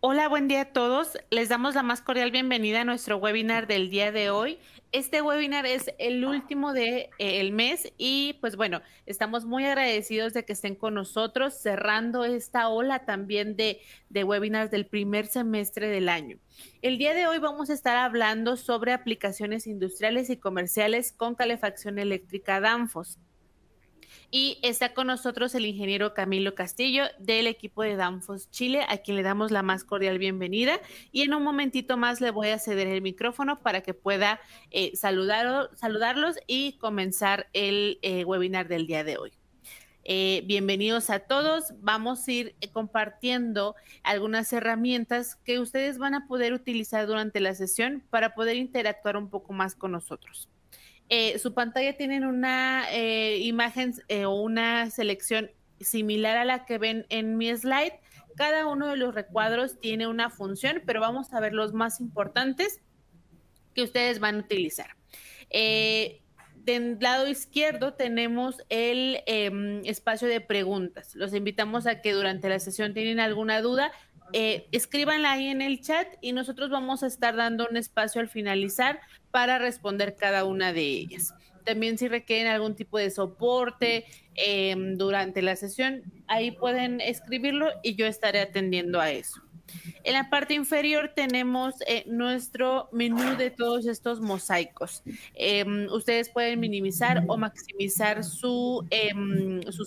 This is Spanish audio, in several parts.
Hola, buen día a todos. Les damos la más cordial bienvenida a nuestro webinar del día de hoy. Este webinar es el último de el mes y pues bueno, estamos muy agradecidos de que estén con nosotros cerrando esta ola también de webinars del primer semestre del año. El día de hoy vamos a estar hablando sobre aplicaciones industriales y comerciales con calefacción eléctrica Danfoss. Y está con nosotros el ingeniero Camilo Castillo del equipo de Danfoss Chile, a quien le damos la más cordial bienvenida. Y en un momentito más le voy a ceder el micrófono para que pueda saludarlos y comenzar el webinar del día de hoy. Bienvenidos a todos. Vamos a ir compartiendo algunas herramientas que ustedes van a poder utilizar durante la sesión para poder interactuar un poco más con nosotros. Su pantalla tienen una imagen o una selección similar a la que ven en mi slide. Cada uno de los recuadros tiene una función, pero vamos a ver los más importantes que ustedes van a utilizar. Del lado izquierdo tenemos el espacio de preguntas. Los invitamos a que durante la sesión tienen alguna duda, escríbanla ahí en el chat y nosotros vamos a estar dando un espacio al finalizar para responder cada una de ellas. También si requieren algún tipo de soporte durante la sesión, ahí pueden escribirlo y yo estaré atendiendo a eso. En la parte inferior tenemos nuestro menú de todos estos mosaicos. Ustedes pueden minimizar o maximizar sus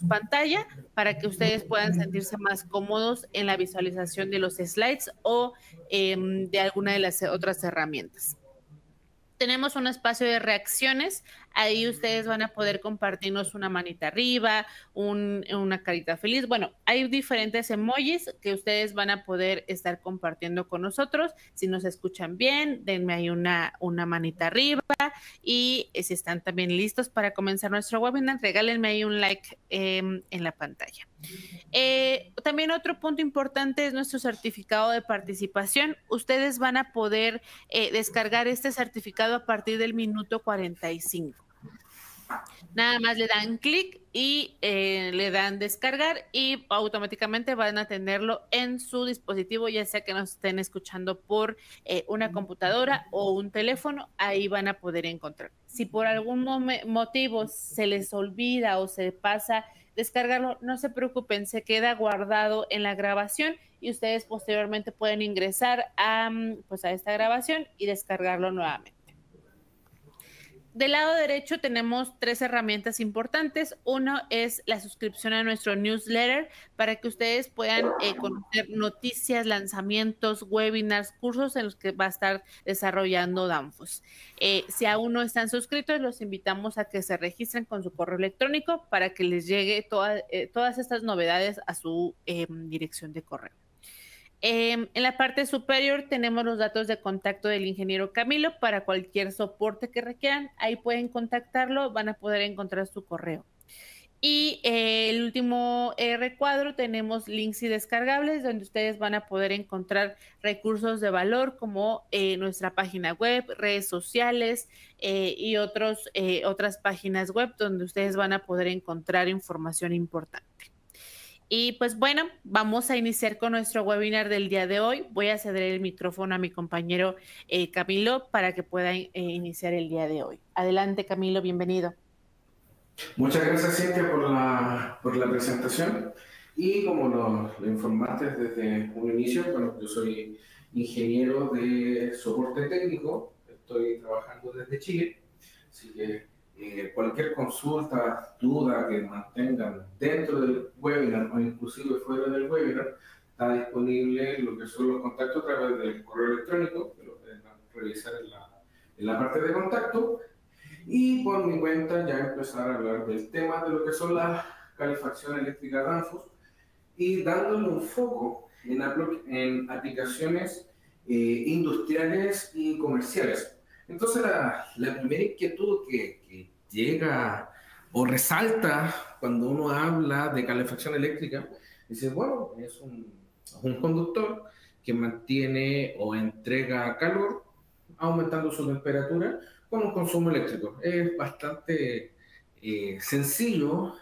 pantallas para que ustedes puedan sentirse más cómodos en la visualización de los slides o de alguna de las otras herramientas. Tenemos un espacio de reacciones. Ahí ustedes van a poder compartirnos una manita arriba, una carita feliz. Bueno, hay diferentes emojis que ustedes van a poder estar compartiendo con nosotros. Si nos escuchan bien, denme ahí una manita arriba. Y si están también listos para comenzar nuestro webinar, regálenme ahí un like en la pantalla. También otro punto importante es nuestro certificado de participación. Ustedes van a poder descargar este certificado a partir del minuto 45. Nada más le dan clic y le dan descargar y automáticamente van a tenerlo en su dispositivo, ya sea que nos estén escuchando por una computadora o un teléfono, ahí van a poder encontrar. Si por algún motivo se les olvida o se pasa descargarlo, no se preocupen, se queda guardado en la grabación y ustedes posteriormente pueden ingresar pues a esta grabación y descargarlo nuevamente. Del lado derecho tenemos tres herramientas importantes. Uno es la suscripción a nuestro newsletter para que ustedes puedan conocer noticias, lanzamientos, webinars, cursos en los que va a estar desarrollando Danfoss. Si aún no están suscritos, los invitamos a que se registren con su correo electrónico para que les llegue todas estas novedades a su dirección de correo. En la parte superior tenemos los datos de contacto del ingeniero Camilo para cualquier soporte que requieran. Ahí pueden contactarlo, van a poder encontrar su correo. Y el último recuadro tenemos links y descargables donde ustedes van a poder encontrar recursos de valor como nuestra página web, redes sociales y otras páginas web donde ustedes van a poder encontrar información importante. Y pues bueno, vamos a iniciar con nuestro webinar del día de hoy. Voy a ceder el micrófono a mi compañero Camilo para que pueda iniciar el día de hoy. Adelante, Camilo, bienvenido. Muchas gracias, Cintia, por la presentación. Y como lo informaste desde un inicio, bueno, yo soy ingeniero de soporte técnico, estoy trabajando desde Chile, así que cualquier consulta, duda que mantengan dentro del webinar o inclusive fuera del webinar, está disponible lo que son los contactos a través del correo electrónico, que lo pueden revisar en la parte de contacto. Y por mi cuenta ya empezar a hablar del tema de lo que son las calefacción eléctrica Danfoss y dándole un foco en aplicaciones industriales y comerciales. Entonces la primera inquietud que llega o resalta cuando uno habla de calefacción eléctrica, dice, bueno, es un conductor que mantiene o entrega calor aumentando su temperatura con un consumo eléctrico. Es bastante sencillo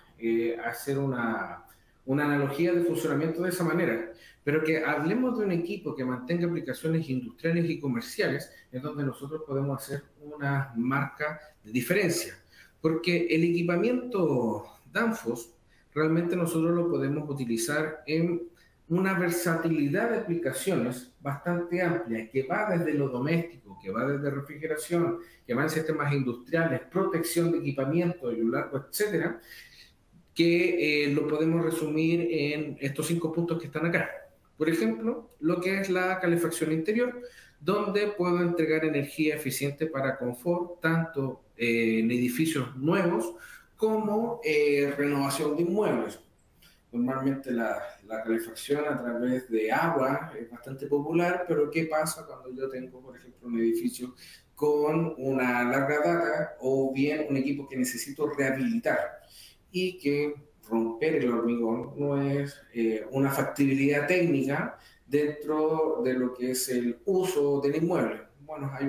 hacer una analogía de funcionamiento de esa manera, pero que hablemos de un equipo que mantenga aplicaciones industriales y comerciales, es donde nosotros podemos hacer una marca de diferencia. Porque el equipamiento Danfoss realmente nosotros lo podemos utilizar en una versatilidad de aplicaciones bastante amplia, que va desde lo doméstico, que va desde refrigeración, que va en sistemas industriales, protección de equipamiento, y un largo, etcétera, que lo podemos resumir en estos 5 puntos que están acá. Por ejemplo, lo que es la calefacción interior, donde puedo entregar energía eficiente para confort, tanto en edificios nuevos como renovación de inmuebles. Normalmente la calefacción a través de agua es bastante popular, pero ¿qué pasa cuando yo tengo, por ejemplo, un edificio con una larga data o bien un equipo que necesito rehabilitar y que romper el hormigón no es una factibilidad técnica dentro de lo que es el uso del inmueble? Bueno, hay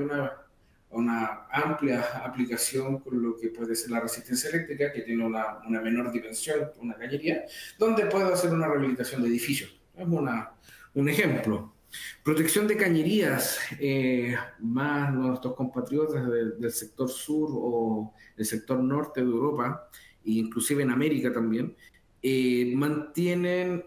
una amplia aplicación con lo que puede ser la resistencia eléctrica, que tiene una menor dimensión que una cañería, donde puedo hacer una rehabilitación de edificios. Es un ejemplo. Protección de cañerías, más nuestros compatriotas del sector sur o del sector norte de Europa, e inclusive en América también, mantienen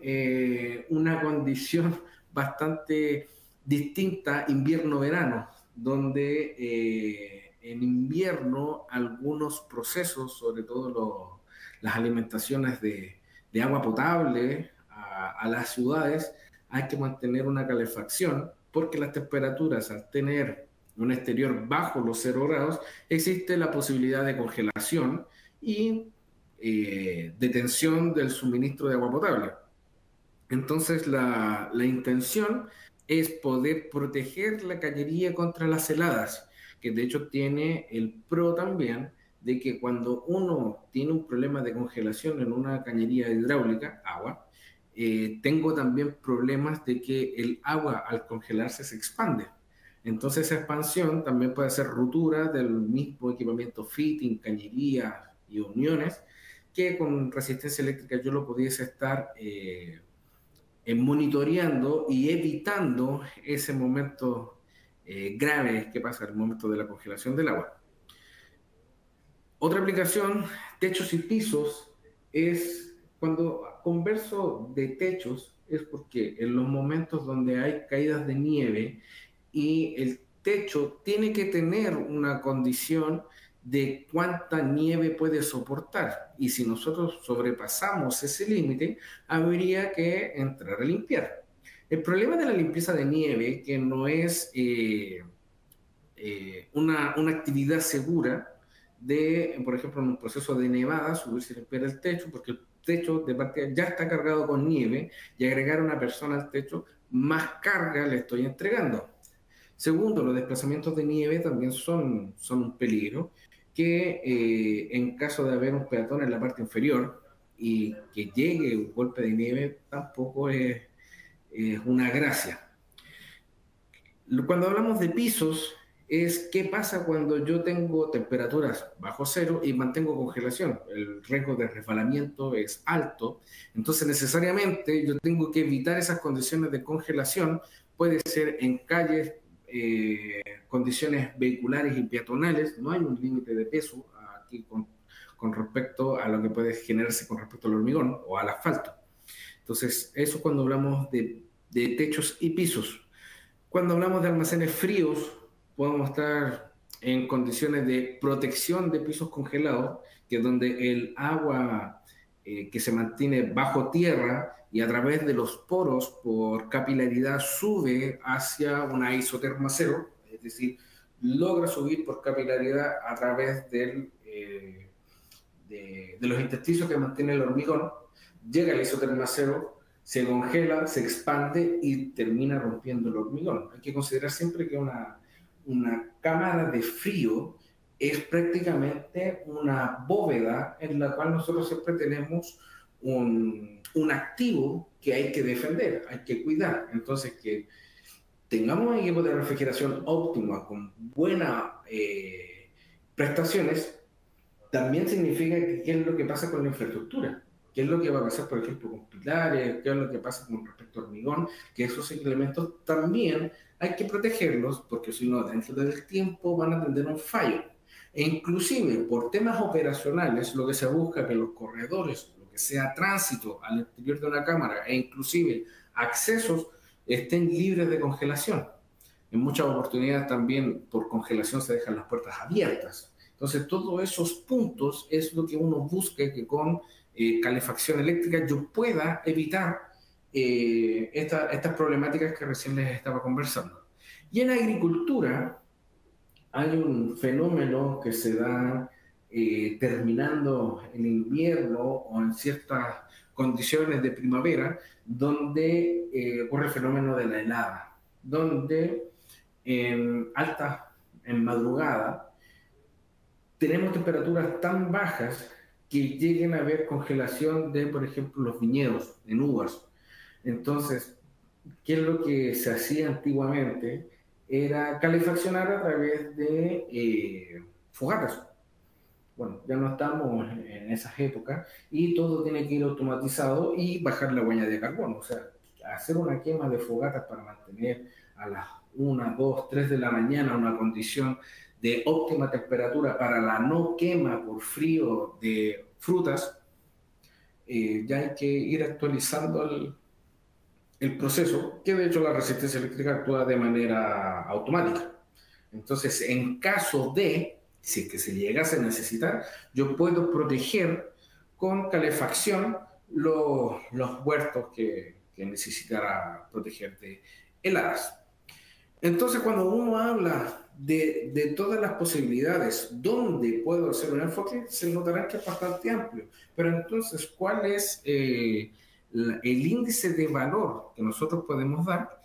una condición bastante distinta invierno-verano, donde en invierno algunos procesos, sobre todo las alimentaciones de agua potable a las ciudades, hay que mantener una calefacción porque las temperaturas, al tener un exterior bajo los 0 grados, existe la posibilidad de congelación y detención del suministro de agua potable. Entonces la intención es poder proteger la cañería contra las heladas, que de hecho tiene el pro también de que cuando uno tiene un problema de congelación en una cañería hidráulica, agua, tengo también problemas de que el agua al congelarse se expande. Entonces esa expansión también puede ser ruptura del mismo equipamiento fitting, cañería y uniones, que con resistencia eléctrica yo lo pudiese estar monitoreando y evitando ese momento grave que pasa en el momento de la congelación del agua. Otra aplicación, techos y pisos, es cuando converso de techos, es porque en los momentos donde hay caídas de nieve y el techo tiene que tener una condición de cuánta nieve puede soportar. Y si nosotros sobrepasamos ese límite, habría que entrar a limpiar. El problema de la limpieza de nieve, que no es una actividad segura de, por ejemplo, en un proceso de nevada, subirse y limpiar el techo, porque el techo de partida ya está cargado con nieve y agregar a una persona al techo, más carga le estoy entregando. Segundo, los desplazamientos de nieve también son un peligro, que en caso de haber un peatón en la parte inferior y que llegue un golpe de nieve, tampoco es una gracia. Cuando hablamos de pisos, es qué pasa cuando yo tengo temperaturas bajo cero y mantengo congelación. El riesgo de resbalamiento es alto, entonces necesariamente yo tengo que evitar esas condiciones de congelación. Puede ser en calles, condiciones vehiculares y peatonales. No hay un límite de peso aquí con respecto a lo que puede generarse con respecto al hormigón o al asfalto. Entonces, eso cuando hablamos de techos y pisos. Cuando hablamos de almacenes fríos, podemos estar en condiciones de protección de pisos congelados, que es donde el agua que se mantiene bajo tierra y a través de los poros por capilaridad sube hacia una isoterma cero, es decir, logra subir por capilaridad a través de los intersticios que mantiene el hormigón, llega a la isoterma cero, se congela, se expande y termina rompiendo el hormigón. Hay que considerar siempre que una cámara de frío es prácticamente una bóveda en la cual nosotros siempre tenemos un activo que hay que defender, hay que cuidar. Entonces, que tengamos un equipo de refrigeración óptima con buenas prestaciones, también significa que qué es lo que pasa con la infraestructura. qué es lo que va a pasar, por ejemplo, con pilares, qué es lo que pasa con respecto a hormigón, que esos elementos también hay que protegerlos, porque si no, dentro del tiempo van a tener un fallo. E inclusive, por temas operacionales, lo que se busca es que los corredores, lo que sea tránsito al interior de una cámara, e inclusive accesos, estén libres de congelación. En muchas oportunidades también por congelación se dejan las puertas abiertas. Entonces, todos esos puntos es lo que uno busca que con calefacción eléctrica yo pueda evitar estas problemáticas que recién les estaba conversando. Y en agricultura hay un fenómeno que se da terminando el invierno o en ciertas condiciones de primavera, donde ocurre el fenómeno de la helada, donde alta, en madrugada, tenemos temperaturas tan bajas que lleguen a haber congelación de, por ejemplo, los viñedos en uvas. Entonces, ¿qué es lo que se hacía antiguamente? Era calefaccionar a través de fogatas. Bueno, ya no estamos en esas épocas y todo tiene que ir automatizado y bajar la huella de carbono. O sea, hacer una quema de fogatas para mantener a las 1, 2, 3 de la mañana una condición de óptima temperatura para la no quema por frío de frutas, ya hay que ir actualizando el proceso, que de hecho la resistencia eléctrica actúa de manera automática. Entonces, en caso de, si es que se llegase a necesitar, yo puedo proteger con calefacción los huertos que necesitará proteger de heladas. Entonces, cuando uno habla de todas las posibilidades, ¿dónde puedo hacer un enfoque? Se notará que es bastante amplio. Pero entonces, ¿cuál es el índice de valor que nosotros podemos dar?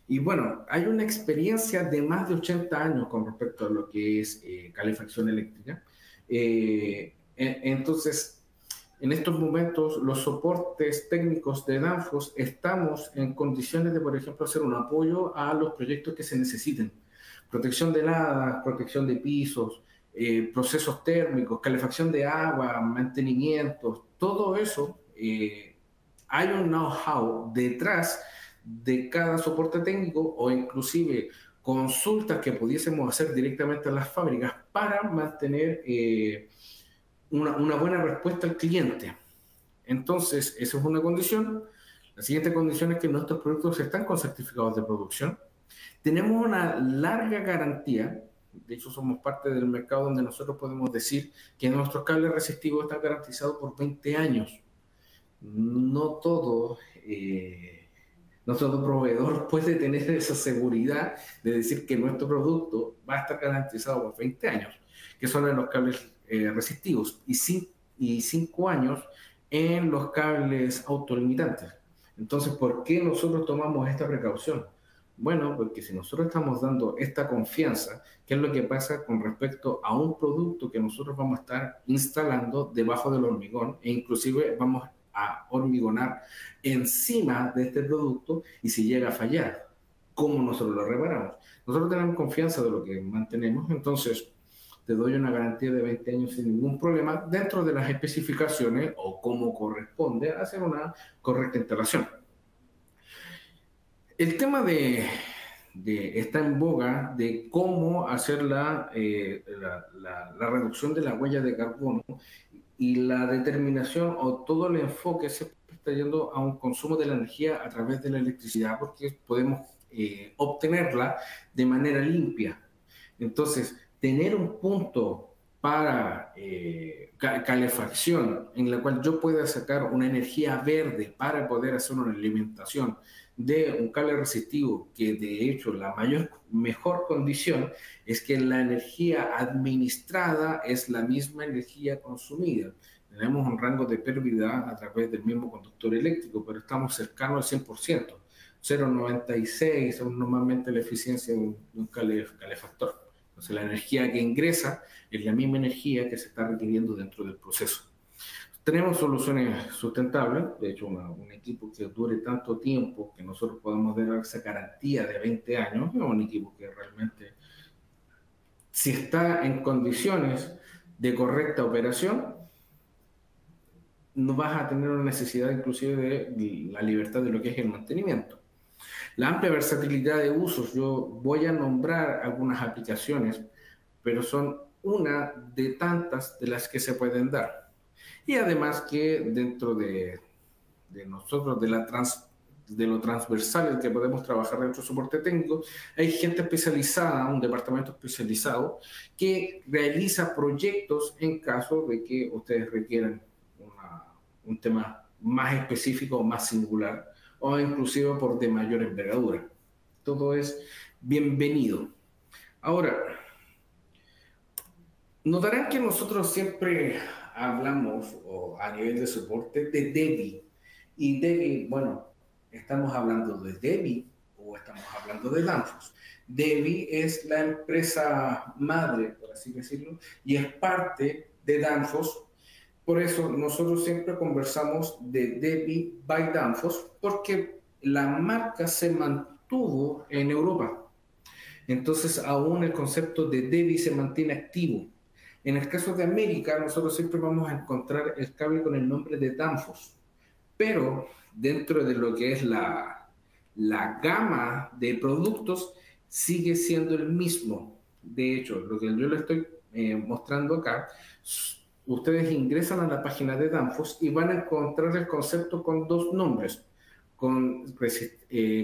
Y bueno, hay una experiencia de más de 80 años con respecto a lo que es calefacción eléctrica. Entonces, en estos momentos, los soportes técnicos de Danfoss estamos en condiciones de, por ejemplo, hacer un apoyo a los proyectos que se necesiten. Protección de heladas, protección de pisos, procesos térmicos, calefacción de agua, mantenimientos, todo eso. Hay un know-how detrás de cada soporte técnico o inclusive consultas que pudiésemos hacer directamente a las fábricas para mantener una buena respuesta al cliente. Entonces, esa es una condición. La siguiente condición es que nuestros productos están con certificados de producción. Tenemos una larga garantía. De hecho, somos parte del mercado donde nosotros podemos decir que nuestros cables resistivos están garantizados por 20 años. No todo, no todo proveedor puede tener esa seguridad de decir que nuestro producto va a estar garantizado por 20 años, que son en los cables resistivos, y 5 años en los cables autolimitantes. Entonces, ¿por qué nosotros tomamos esta precaución? Bueno, porque si nosotros estamos dando esta confianza, ¿qué es lo que pasa con respecto a un producto que nosotros vamos a estar instalando debajo del hormigón e inclusive vamos a hormigonar encima de este producto y si llega a fallar, ¿cómo nosotros lo reparamos? Nosotros tenemos confianza de lo que mantenemos, entonces te doy una garantía de 20 años sin ningún problema dentro de las especificaciones o como corresponde hacer una correcta instalación. El tema está en boga de cómo hacer la reducción de la huella de carbono y la determinación o todo el enfoque se está yendo a un consumo de la energía a través de la electricidad porque podemos obtenerla de manera limpia. Entonces, tener un punto para calefacción en la cual yo pueda sacar una energía verde para poder hacer una alimentación de un cable resistivo, que de hecho la mejor condición es que la energía administrada es la misma energía consumida. Tenemos un rango de pérdida a través del mismo conductor eléctrico, pero estamos cercanos al 100%. 0,96 es normalmente la eficiencia de un calefactor. Entonces la energía que ingresa es la misma energía que se está requiriendo dentro del proceso. Tenemos soluciones sustentables, de hecho un equipo que dure tanto tiempo, que nosotros podamos dar esa garantía de 20 años, es un equipo que realmente, si está en condiciones de correcta operación, no vas a tener una necesidad inclusive de la libertad de lo que es el mantenimiento. La amplia versatilidad de usos, yo voy a nombrar algunas aplicaciones, pero son una de tantas de las que se pueden dar. Y además que dentro de nosotros, de lo transversal que podemos trabajar dentro del soporte técnico, hay gente especializada, un departamento especializado, que realiza proyectos en caso de que ustedes requieran un tema más específico, más singular, o inclusive por de mayor envergadura. Todo es bienvenido. Ahora, notarán que nosotros siempre hablamos, o a nivel de soporte, de DEBI. Y DEBI, bueno, ¿estamos hablando de DEBI o estamos hablando de Danfoss? DEBI es la empresa madre, por así decirlo, y es parte de Danfoss. Por eso nosotros siempre conversamos de DEBI by Danfoss, porque la marca se mantuvo en Europa. Entonces, aún el concepto de DEBI se mantiene activo. En el caso de América, nosotros siempre vamos a encontrar el cable con el nombre de Danfoss, pero dentro de lo que es la gama de productos, sigue siendo el mismo. De hecho, lo que yo le estoy mostrando acá, ustedes ingresan a la página de Danfoss y van a encontrar el concepto con dos nombres, con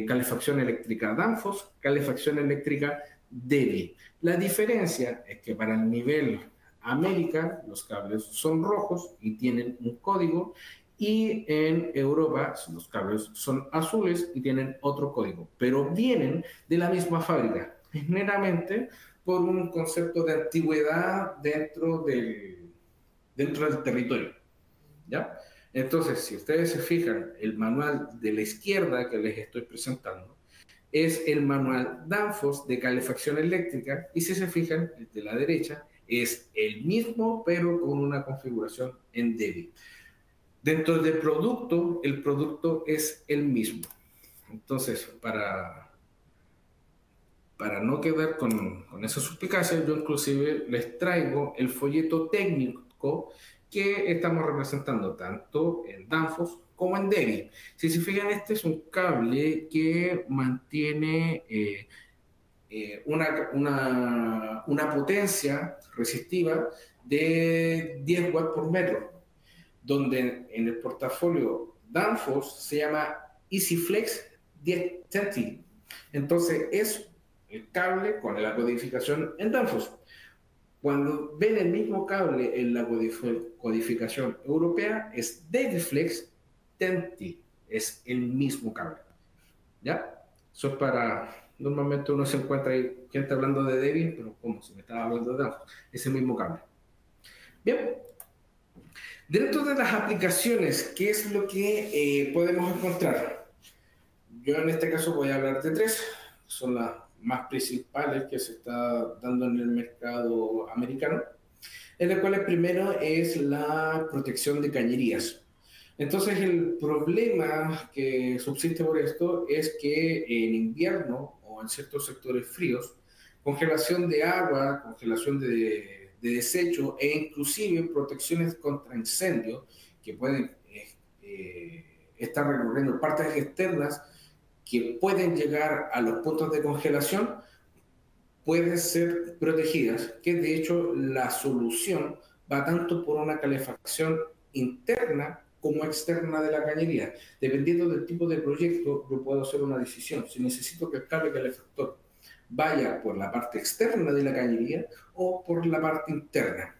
calefacción eléctrica Danfoss, calefacción eléctrica DEBI. La diferencia es que para el nivel América los cables son rojos y tienen un código, y en Europa los cables son azules y tienen otro código, pero vienen de la misma fábrica, generalmente por un concepto de antigüedad dentro del territorio, ¿ya? Entonces, si ustedes se fijan, el manual de la izquierda que les estoy presentando es el manual Danfoss de calefacción eléctrica, y si se fijan, el de la derecha es el mismo, pero con una configuración en DEBI. Dentro del producto, el producto es el mismo. Entonces, para no quedar con esa suspicacia, yo inclusive les traigo el folleto técnico que estamos representando tanto en Danfoss como en DEBI. Si se fijan, este es un cable que mantiene una potencia resistiva de 10 watts por metro, donde en el portafolio Danfoss se llama EasyFlex 1030. Entonces es el cable con la codificación en Danfoss. Cuando ven el mismo cable en la codificación europea, es DEBIFlex 10, es el mismo cable. ¿Ya? Eso es para... Normalmente uno se encuentra ahí, gente hablando de DEBI, pero como si me estaba hablando de Danfoss, es el mismo cable. Bien. Dentro de las aplicaciones, ¿qué es lo que podemos encontrar? Yo en este caso voy a hablar de tres, son las más principales que se está dando en el mercado americano, en las cuales primero es la protección de cañerías. Entonces el problema que subsiste por esto es que en invierno o en ciertos sectores fríos, congelación de agua, congelación de desecho e inclusive protecciones contra incendios que pueden estar recorriendo partes externas que pueden llegar a los puntos de congelación, pueden ser protegidas, que de hecho la solución va tanto por una calefacción interna como externa de la cañería. Dependiendo del tipo de proyecto, yo puedo hacer una decisión. Si necesito que el cable calefactor vaya por la parte externa de la cañería o por la parte interna.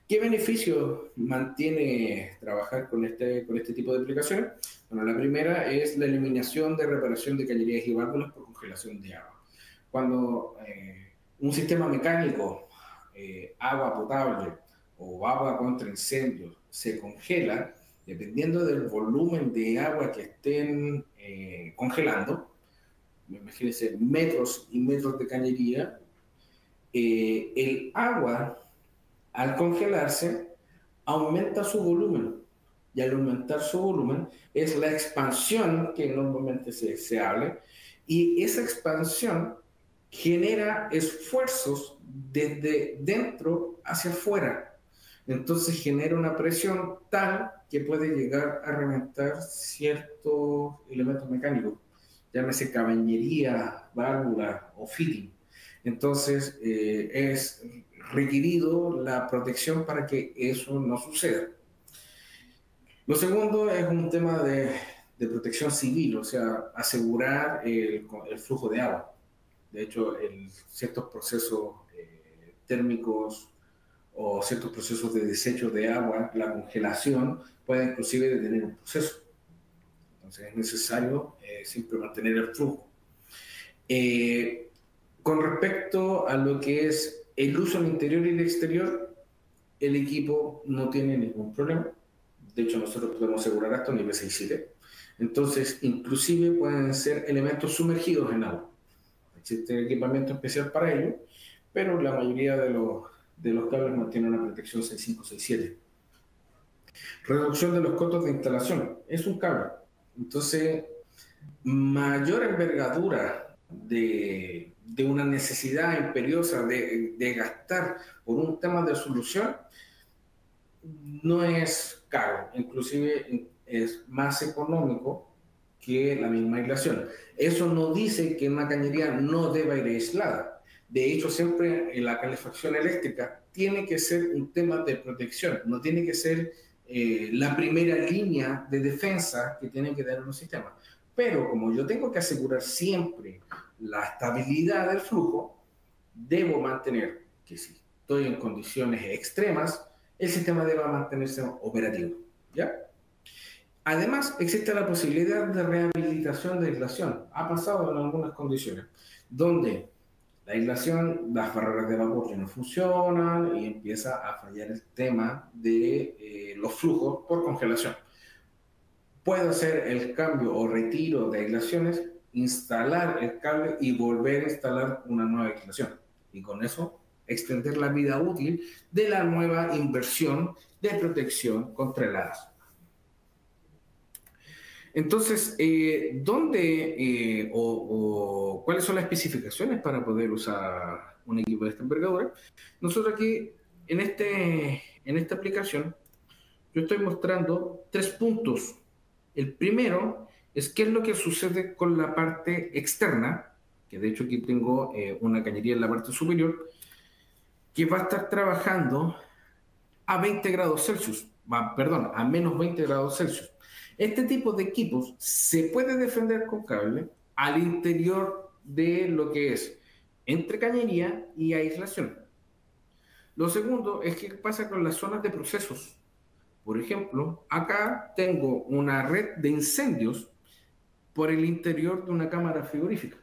¿Qué beneficio mantiene trabajar con este tipo de aplicaciones? Bueno, la primera es la eliminación de reparación de cañerías y válvulas por congelación de agua. Cuando un sistema mecánico, agua potable o agua contra incendios, se congela, dependiendo del volumen de agua que estén congelando, imagínense metros y metros de cañería, el agua al congelarse aumenta su volumen, y al aumentar su volumen es la expansión que normalmente se habla, y esa expansión genera esfuerzos desde dentro hacia afuera. Entonces genera una presión tal que puede llegar a reventar ciertos elementos mecánicos, llámese caballería, válvula o fitting. Entonces, es requerido la protección para que eso no suceda. Lo segundo es un tema de protección civil, o sea, asegurar el flujo de agua. De hecho, ciertos procesos térmicos o ciertos procesos de desecho de agua, la congelación puede inclusive detener un proceso. Entonces es necesario siempre mantener el flujo. Con respecto a lo que es el uso en el interior y el exterior, el equipo no tiene ningún problema. De hecho, nosotros podemos asegurar hasta un nivel 6-7. Entonces, inclusive pueden ser elementos sumergidos en agua. Existe equipamiento especial para ello, pero la mayoría de los cables mantienen una protección 6.5, 6.7. Reducción de los costos de instalación. Es un cable. Entonces, mayor envergadura de una necesidad imperiosa de gastar por un tema de solución no es caro, inclusive es más económico que la misma aislación. Eso no dice que una cañería no deba ir aislada. De hecho, siempre la calefacción eléctrica tiene que ser un tema de protección, no tiene que ser la primera línea de defensa que tienen que tener un sistema. Pero como yo tengo que asegurar siempre la estabilidad del flujo, debo mantener que si estoy en condiciones extremas, el sistema debe mantenerse operativo, ¿ya? Además, existe la posibilidad de rehabilitación de aislación. Ha pasado en algunas condiciones, donde la aislación, las barreras de vapor ya no funcionan y empieza a fallar el tema de los flujos por congelación. Puedo hacer el cambio o retiro de aislaciones, instalar el cable y volver a instalar una nueva aislación. Y con eso extender la vida útil de la nueva inversión de protección contra heladas. Entonces, ¿cuáles son las especificaciones para poder usar un equipo de esta envergadura? Nosotros aquí, en esta aplicación, yo estoy mostrando 3 puntos. El primero es qué es lo que sucede con la parte externa, que de hecho aquí tengo una cañería en la parte superior, que va a estar trabajando a 20 grados Celsius, a menos 20 grados Celsius. Este tipo de equipos se puede defender con cable al interior de lo que es entre cañería y aislación. Lo segundo es qué pasa con las zonas de procesos. Por ejemplo, acá tengo una red de incendios por el interior de una cámara frigorífica.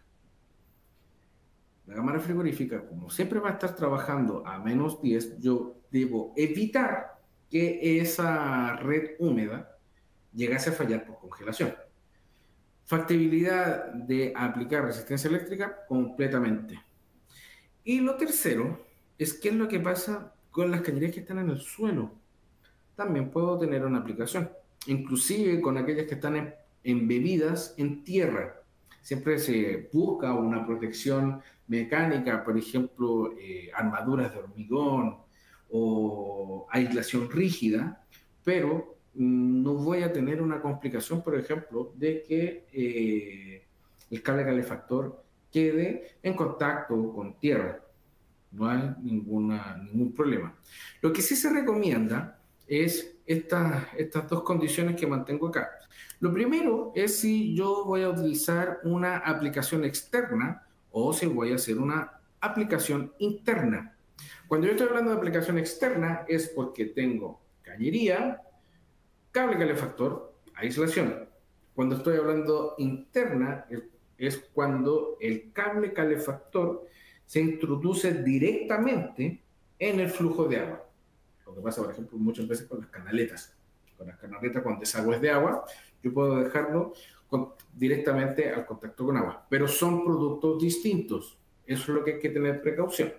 La cámara frigorífica, como siempre va a estar trabajando a menos 10, yo debo evitar que esa red húmeda llegase a fallar por congelación. Factibilidad de aplicar resistencia eléctrica completamente. Y lo tercero es qué es lo que pasa con las cañerías que están en el suelo. También puedo tener una aplicación, inclusive con aquellas que están embebidas en tierra. Siempre se busca una protección mecánica, por ejemplo, armaduras de hormigón o aislación rígida, pero no voy a tener una complicación, por ejemplo, de que el cable calefactor quede en contacto con tierra. No hay ningún problema. Lo que sí se recomienda es estas 2 condiciones que mantengo acá. Lo primero es si yo voy a utilizar una aplicación externa o si voy a hacer una aplicación interna. Cuando yo estoy hablando de aplicación externa es porque tengo cañería, cable calefactor, aislación. Cuando estoy hablando interna es cuando el cable calefactor se introduce directamente en el flujo de agua. Lo que pasa, por ejemplo, muchas veces con las canaletas. Con las canaletas, cuando desagües de agua, yo puedo dejarlo directamente al contacto con agua. Pero son productos distintos. Eso es lo que hay que tener precaución.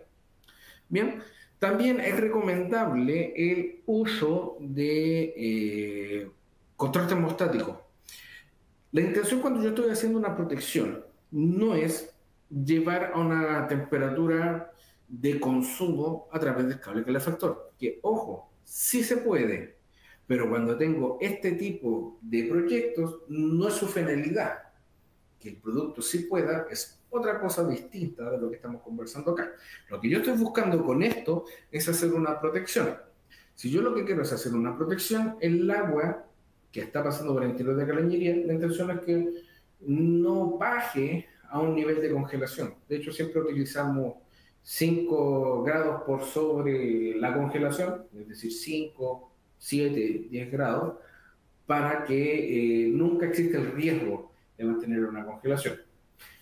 Bien, también es recomendable el uso de control termostático. La intención cuando yo estoy haciendo una protección no es llevar a una temperatura de consumo a través del cable calefactor. Que, ojo, sí se puede, Pero cuando tengo este tipo de proyectos, no es su finalidad. Que el producto sí pueda, es otra cosa distinta de lo que estamos conversando acá. Lo que yo estoy buscando con esto es hacer una protección. Si yo lo que quiero es hacer una protección, el agua que está pasando por el interior de la cañería, la intención es que no baje a un nivel de congelación. De hecho, siempre utilizamos 5 grados por sobre la congelación, es decir, 5, 7, 10 grados, para que nunca exista el riesgo de mantener una congelación.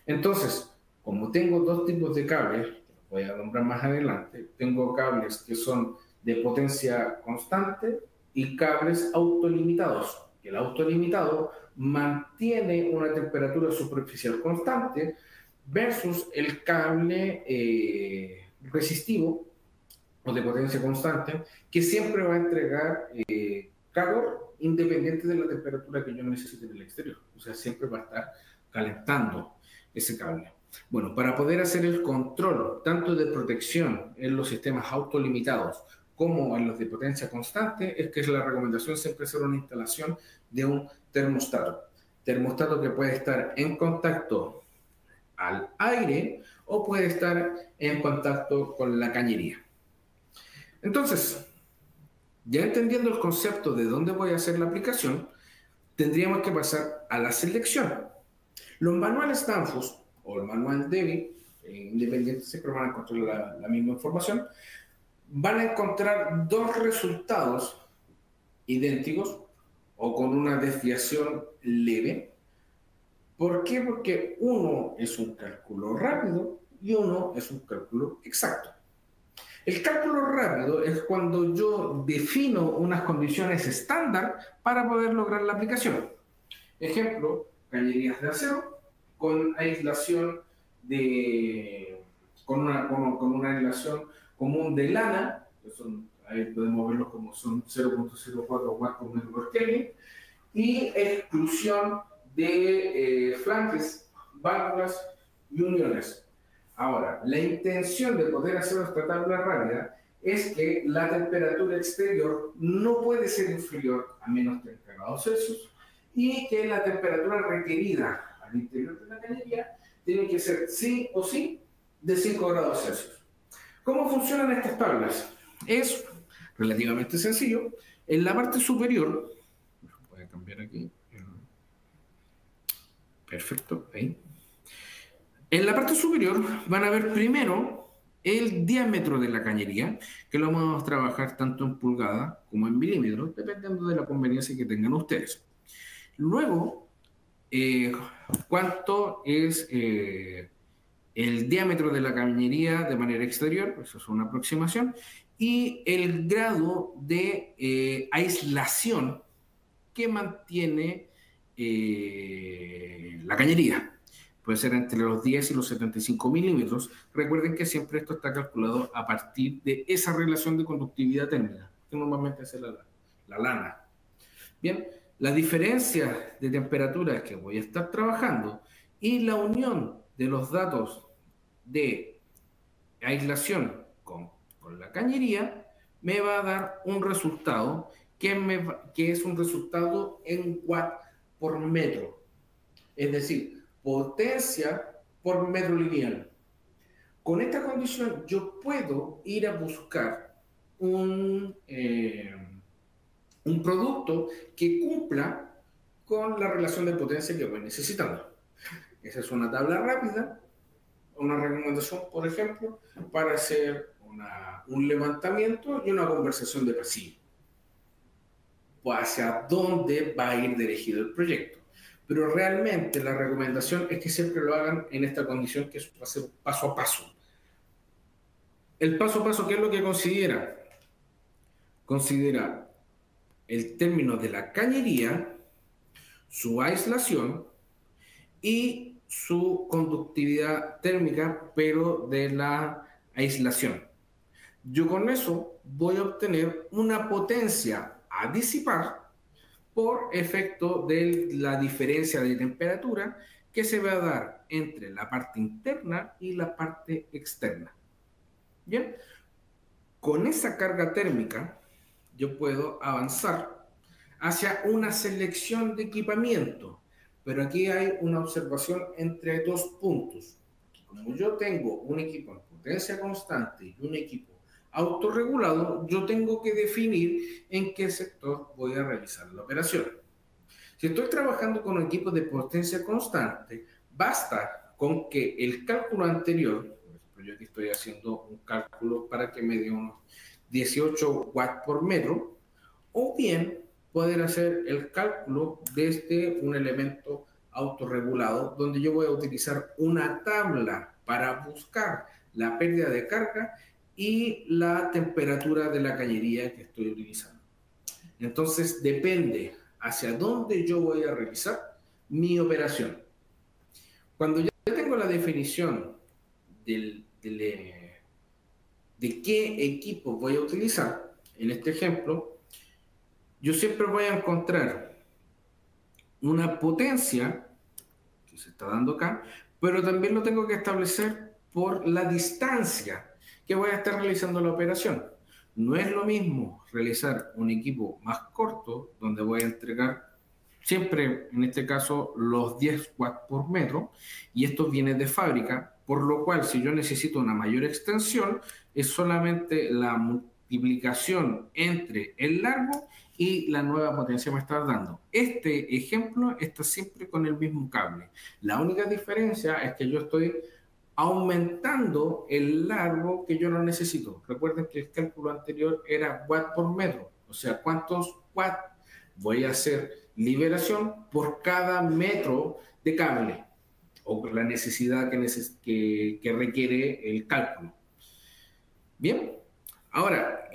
Entonces, como tengo dos tipos de cables, que voy a nombrar más adelante, tengo cables que son de potencia constante y cables autolimitados. El autolimitado mantiene una temperatura superficial constante versus el cable resistivo o de potencia constante que siempre va a entregar calor independiente de la temperatura que yo necesite en el exterior. O sea, siempre va a estar calentando ese cable. Bueno, para poder hacer el control tanto de protección en los sistemas autolimitados como en los de potencia constante, es que es la recomendación siempre hacer una instalación de un termostato. Termostato que puede estar en contacto al aire o puede estar en contacto con la cañería. Entonces, ya entendiendo el concepto de dónde voy a hacer la aplicación, tendríamos que pasar a la selección. Los manuales Danfoss o el manual DEVI, independientes, siempre van a encontrar la misma información, van a encontrar dos resultados idénticos o con una desviación leve. ¿Por qué? Porque uno es un cálculo rápido y uno es un cálculo exacto. El cálculo rápido es cuando yo defino unas condiciones estándar para poder lograr la aplicación. Ejemplo, cañerías de acero con aislación con una aislación común de lana, que son, ahí podemos verlos como son 0.04 watts por metro por Kelvin, y exclusión de flanques, válvulas y uniones. Ahora, la intención de poder hacer esta tabla rápida es que la temperatura exterior no puede ser inferior a menos 30 grados Celsius y que la temperatura requerida al interior de la cañería tiene que ser sí o sí de 5 grados Celsius. ¿Cómo funcionan estas tablas? Es relativamente sencillo. En la parte superior, voy a cambiar aquí. Perfecto, ahí. En la parte superior van a ver primero el diámetro de la cañería, que lo vamos a trabajar tanto en pulgadas como en milímetros, dependiendo de la conveniencia que tengan ustedes. Luego, cuánto es el diámetro de la cañería de manera exterior, eso es una aproximación, y el grado de aislación que mantiene la cañería. Puede ser entre los 10 y los 75 milímetros. Recuerden que siempre esto está calculado a partir de esa relación de conductividad térmica, que normalmente es la lana. Bien, la diferencia de temperatura que voy a estar trabajando y la unión de los datos de aislación con la cañería me va a dar un resultado que es un resultado en watt por metro. Es decir, potencia por metro lineal. Con esta condición yo puedo ir a buscar un producto que cumpla con la relación de potencia que voy necesitando. Esa es una tabla rápida, una recomendación, por ejemplo, para hacer un levantamiento y una conversación de pasillo. Pues hacia dónde va a ir dirigido el proyecto. Pero realmente la recomendación es que siempre lo hagan en esta condición, que va a ser paso a paso. El paso a paso, ¿qué es lo que considera? Considera el término de la cañería, su aislación y su conductividad térmica, pero de la aislación. Yo con eso voy a obtener una potencia a disipar por efecto de la diferencia de temperatura que se va a dar entre la parte interna y la parte externa. Bien, con esa carga térmica yo puedo avanzar hacia una selección de equipamiento. Pero aquí hay una observación entre dos puntos. Como yo tengo un equipo en potencia constante y un equipo autorregulado, yo tengo que definir en qué sector voy a realizar la operación. Si estoy trabajando con un equipo de potencia constante, basta con que el cálculo anterior, por ejemplo, yo aquí estoy haciendo un cálculo para que me dé unos 18 watts por metro, o bien poder hacer el cálculo desde un elemento autorregulado, donde yo voy a utilizar una tabla para buscar la pérdida de carga y la temperatura de la cañería que estoy utilizando. Entonces depende hacia dónde yo voy a realizar mi operación. Cuando ya tengo la definición de qué equipo voy a utilizar, en este ejemplo, yo siempre voy a encontrar una potencia que se está dando acá, pero también lo tengo que establecer por la distancia que voy a estar realizando la operación. No es lo mismo realizar un equipo más corto, donde voy a entregar siempre, en este caso, los 10 watts por metro, y esto viene de fábrica, por lo cual si yo necesito una mayor extensión, es solamente la multiplicación entre el largo y la nueva potencia me está dando. Este ejemplo está siempre con el mismo cable. La única diferencia es que yo estoy aumentando el largo que yo no necesito. Recuerden que el cálculo anterior era watt por metro, o sea, cuántos watts voy a hacer liberación por cada metro de cable o la necesidad que requiere el cálculo. Bien, ahora,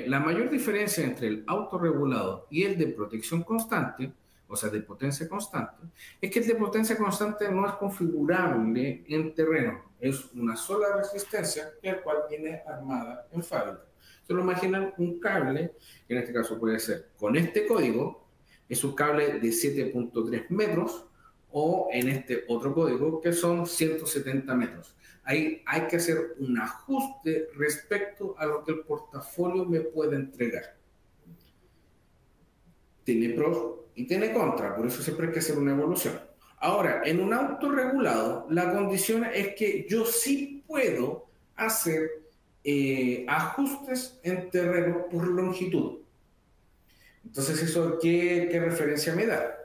la mayor diferencia entre el autorregulado y el de protección constante, o sea, de potencia constante, es que el de potencia constante no es configurable en terreno, es una sola resistencia, el cual viene armada en fábrica. Se lo imaginan un cable, que en este caso puede ser con este código, es un cable de 7.3 metros, o en este otro código, que son 170 metros. Ahí hay que hacer un ajuste respecto a lo que el portafolio me puede entregar. Tiene pros y tiene contras, por eso siempre hay que hacer una evolución. Ahora, en un autorregulado, la condición es que yo sí puedo hacer ajustes en terreno por longitud. Entonces, ¿eso qué referencia me da?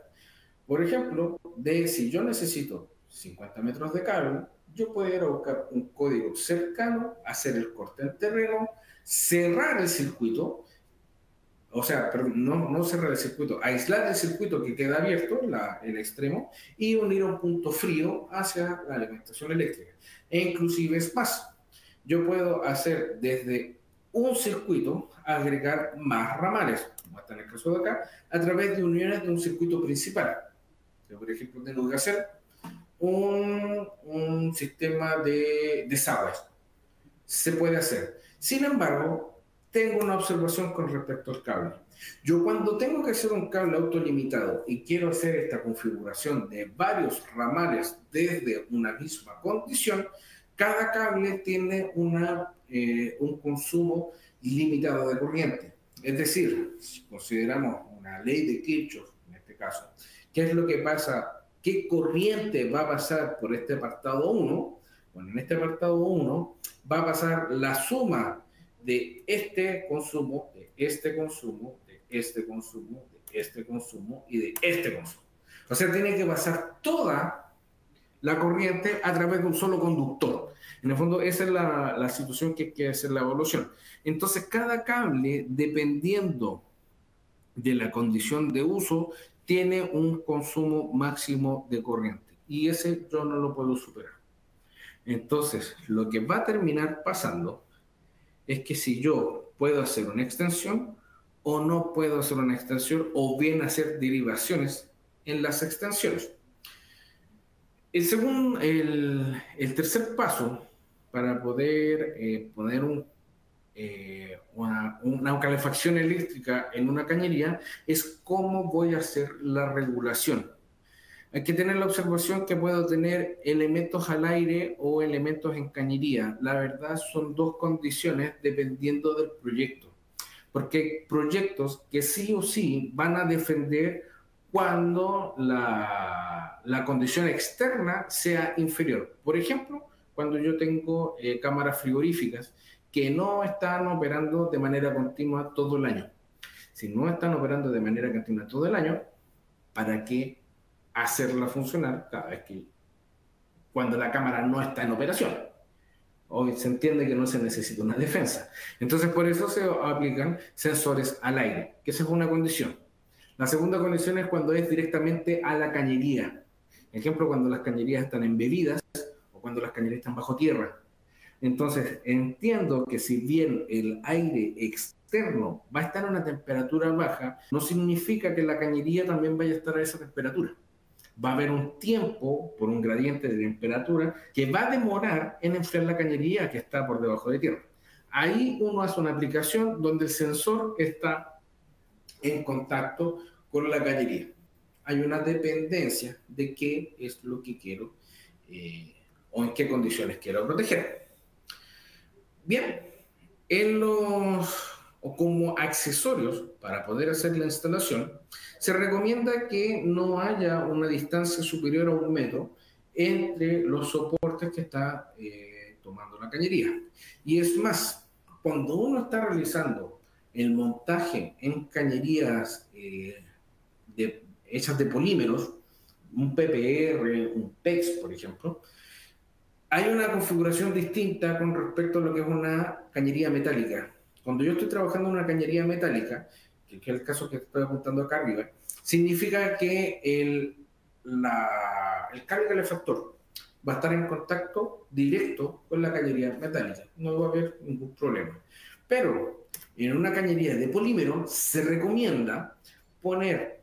Por ejemplo, si yo necesito 50 metros de cable, yo puedo ir a buscar un código cercano, hacer el corte en terreno, cerrar el circuito, o sea, perdón, no cerrar el circuito, aislar el circuito que queda abierto, el extremo, y unir un punto frío hacia la alimentación eléctrica. E inclusive es más, yo puedo hacer desde un circuito, agregar más ramales, como está en el caso de acá, a través de uniones de un circuito principal. Yo, por ejemplo, tengo que hacer un sistema de desagües. Se puede hacer. Sin embargo, tengo una observación con respecto al cable. Yo cuando tengo que hacer un cable autolimitado y quiero hacer esta configuración de varios ramales desde una misma condición, cada cable tiene un consumo limitado de corriente. Es decir, si consideramos una ley de Kirchhoff, en este caso, ¿qué es lo que pasa? ¿Qué corriente va a pasar por este apartado 1? Bueno, en este apartado 1 va a pasar la suma de este consumo, de este consumo, de este consumo, de este consumo y de este consumo. O sea, tiene que pasar toda la corriente a través de un solo conductor. En el fondo, esa es la situación que hay que hacer la evaluación. Entonces, cada cable, dependiendo de la condición de uso, tiene un consumo máximo de corriente. Y ese yo no lo puedo superar. Entonces, lo que va a terminar pasando es que si yo puedo hacer una extensión o no puedo hacer una extensión, o bien hacer derivaciones en las extensiones. El tercer paso para poder poner una calefacción eléctrica en una cañería es cómo voy a hacer la regulación. Hay que tener la observación que puedo tener elementos al aire o elementos en cañería. La verdad son dos condiciones dependiendo del proyecto. porque hay proyectos que sí o sí van a defender cuando la condición externa sea inferior. Por ejemplo, cuando yo tengo cámaras frigoríficas que no están operando de manera continua todo el año. Si no están operando de manera continua todo el año, ¿para qué hacerla funcionar cada vez que cuando la cámara no está en operación? Hoy se entiende que no se necesita una defensa. Entonces, por eso se aplican sensores al aire, que esa es una condición. La segunda condición es cuando es directamente a la cañería. Ejemplo, cuando las cañerías están embebidas o cuando las cañerías están bajo tierra. Entonces, entiendo que si bien el aire externo va a estar a una temperatura baja, no significa que la cañería también vaya a estar a esa temperatura. Va a haber un tiempo, por un gradiente de temperatura, que va a demorar en enfriar la cañería que está por debajo de tierra. Ahí uno hace una aplicación donde el sensor está en contacto con la cañería. Hay una dependencia de qué es lo que quiero o en qué condiciones quiero proteger. Bien, o como accesorios para poder hacer la instalación, se recomienda que no haya una distancia superior a 1 metro entre los soportes que está tomando la cañería. Y es más, cuando uno está realizando el montaje en cañerías hechas de polímeros, un PPR, un PEX, por ejemplo, hay una configuración distinta con respecto a lo que es una cañería metálica. Cuando yo estoy trabajando en una cañería metálica, que es el caso que estoy apuntando acá arriba, significa que el cable calefactor va a estar en contacto directo con la cañería metálica. No va a haber ningún problema. Pero en una cañería de polímero se recomienda poner,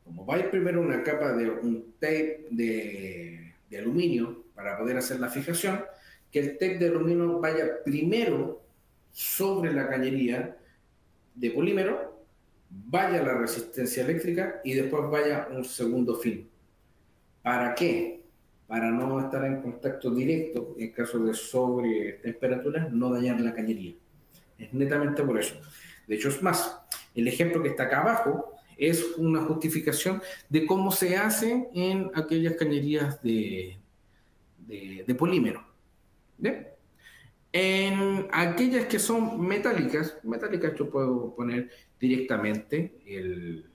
como va a ir primero una capa de un tape de aluminio para poder hacer la fijación, que el tape de aluminio vaya primero sobre la cañería de polímero, vaya la resistencia eléctrica y después vaya un segundo film. ¿Para qué? Para no estar en contacto directo, en caso de sobre temperaturas, no dañar la cañería. Es netamente por eso. De hecho, es más, el ejemplo que está acá abajo es una justificación de cómo se hace en aquellas cañerías de polímero. ¿Bien? En aquellas que son metálicas yo puedo poner directamente el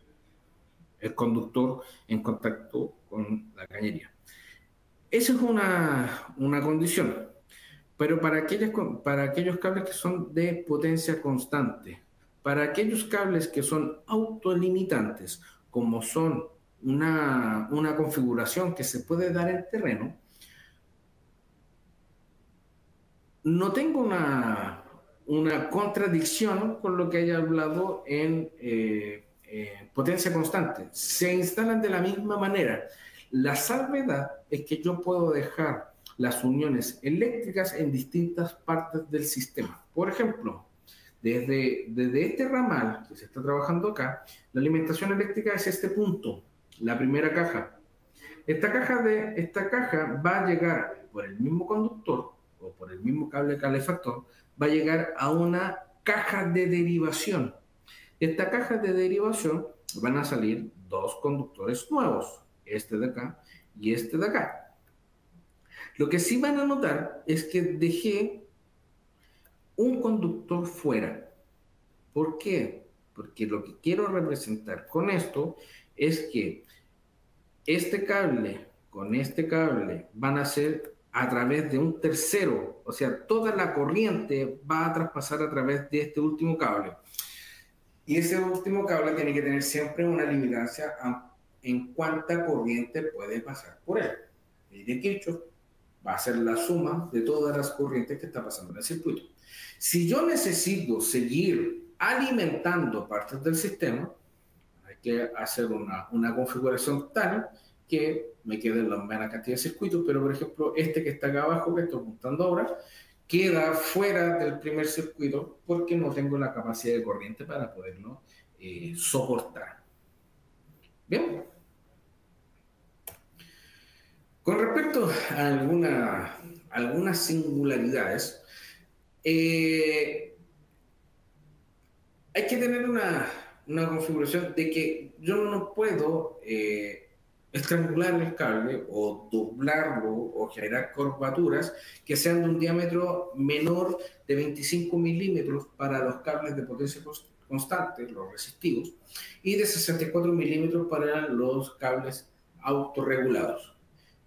conductor en contacto con la cañería. Esa es una condición, pero para aquellos cables que son de potencia constante, para aquellos cables que son autolimitantes, como son una configuración que se puede dar en terreno, no tengo una contradicción con lo que haya hablado en potencia constante. Se instalan de la misma manera. La salvedad es que yo puedo dejar las uniones eléctricas en distintas partes del sistema. Por ejemplo, desde este ramal que se está trabajando acá, la alimentación eléctrica es este punto, la primera caja. Esta caja va a llegar por el mismo conductor o por el mismo cable calefactor, va a llegar a una caja de derivación. Esta caja de derivación van a salir dos conductores nuevos, este de acá y este de acá. Lo que sí van a notar es que dejé un conductor fuera. ¿Por qué? Porque lo que quiero representar con esto es que este cable con este cable van a ser a través de un tercero, o sea, toda la corriente va a traspasar a través de este último cable. Y ese último cable tiene que tener siempre una limitancia en cuánta corriente puede pasar por él. Y de Kirchhoff va a ser la suma de todas las corrientes que está pasando en el circuito. Si yo necesito seguir alimentando partes del sistema, hay que hacer una configuración tal que me queden la misma cantidad de circuitos, pero por ejemplo este que está acá abajo, que estoy apuntando ahora, queda fuera del primer circuito porque no tengo la capacidad de corriente para poderlo soportar. Bien. Con respecto a algunas singularidades, hay que tener una configuración de que yo no puedo estrangular el cable o doblarlo o generar curvaturas que sean de un diámetro menor de 25 milímetros para los cables de potencia constante, los resistivos, y de 64 milímetros para los cables autorregulados,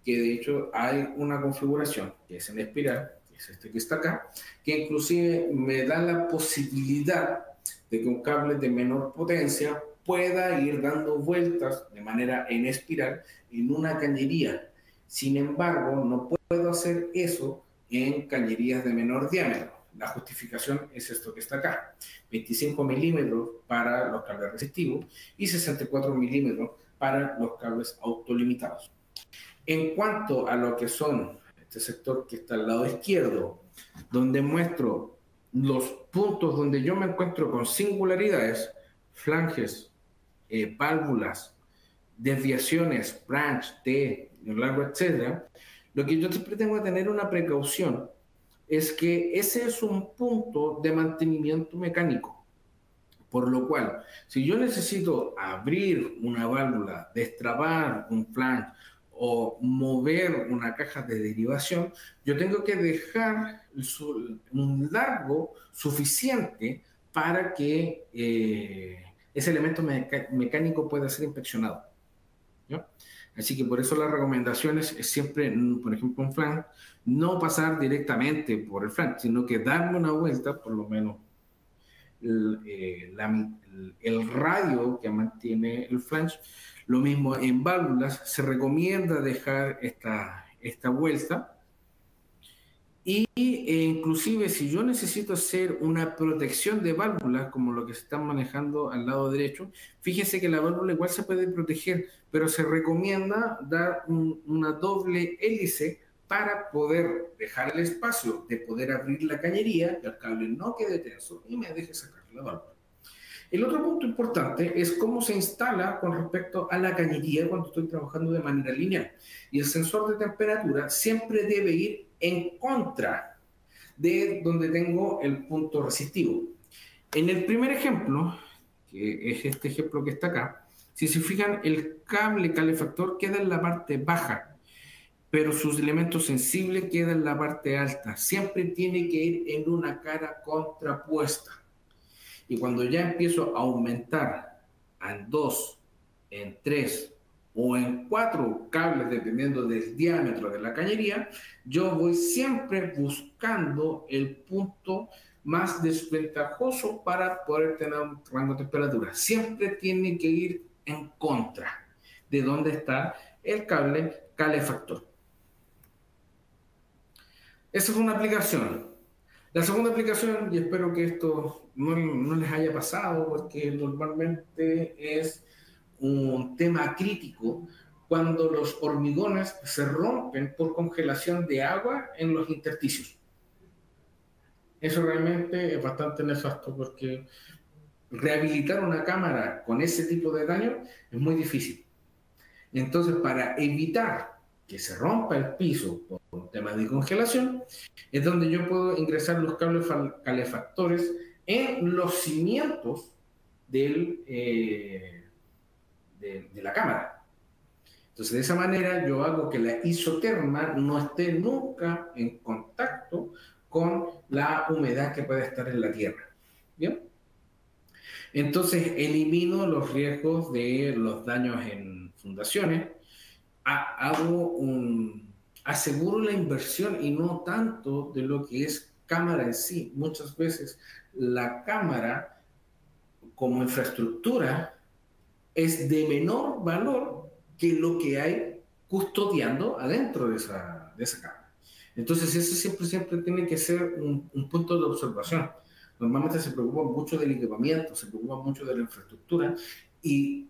que de hecho hay una configuración que es en espiral, que es este que está acá, que inclusive me da la posibilidad de que un cable de menor potencia pueda ir dando vueltas de manera en espiral en una cañería. Sin embargo, no puedo hacer eso en cañerías de menor diámetro. La justificación es esto que está acá: 25 milímetros para los cables resistivos y 64 milímetros para los cables autolimitados. En cuanto a lo que son este sector que está al lado izquierdo, donde muestro los puntos donde yo me encuentro con singularidades, flanges, válvulas, desviaciones, branch, T, largo, etcétera, lo que yo siempre tengo que tener una precaución es que ese es un punto de mantenimiento mecánico. Por lo cual, si yo necesito abrir una válvula, destrabar un flange o mover una caja de derivación, yo tengo que dejar un largo suficiente para que ese elemento mecánico pueda ser inspeccionado, ¿no? Así que por eso las recomendaciones es siempre, por ejemplo, un flange, no pasar directamente por el flange, sino que darme una vuelta, por lo menos el radio que mantiene el flange. Lo mismo en válvulas, se recomienda dejar esta vuelta. Y inclusive si yo necesito hacer una protección de válvulas, como lo que se está manejando al lado derecho, fíjese que la válvula igual se puede proteger, pero se recomienda dar una doble hélice para poder dejar el espacio de poder abrir la cañería, que el cable no quede tenso y me deje sacar la válvula. El otro punto importante es cómo se instala con respecto a la cañería cuando estoy trabajando de manera lineal. Y el sensor de temperatura siempre debe ir en contra de donde tengo el punto resistivo. En el primer ejemplo, que es este ejemplo que está acá, si se fijan, el cable calefactor queda en la parte baja, pero sus elementos sensibles quedan en la parte alta. Siempre tiene que ir en una cara contrapuesta. Y cuando ya empiezo a aumentar en 2, en 3 o en 4 cables, dependiendo del diámetro de la cañería, yo voy siempre buscando el punto más desventajoso para poder tener un rango de temperatura. Siempre tiene que ir en contra de donde está el cable calefactor. Esa es una aplicación. La segunda aplicación, y espero que esto no les haya pasado, porque normalmente es un tema crítico cuando los hormigones se rompen por congelación de agua en los intersticios. Eso realmente es bastante nefasto, porque rehabilitar una cámara con ese tipo de daño es muy difícil. Entonces, para evitar que se rompa el piso por un tema de congelación, es donde yo puedo ingresar los cables calefactores en los cimientos de la cámara. Entonces, de esa manera yo hago que la isoterma no esté nunca en contacto con la humedad que puede estar en la tierra. ¿Bien? Entonces, elimino los riesgos de los daños en fundaciones, aseguro la inversión y no tanto de lo que es cámara en sí. Muchas veces la cámara como infraestructura es de menor valor que lo que hay custodiando adentro de esa cámara. Entonces eso siempre tiene que ser un punto de observación. Normalmente se preocupa mucho del equipamiento, se preocupa mucho de la infraestructura, y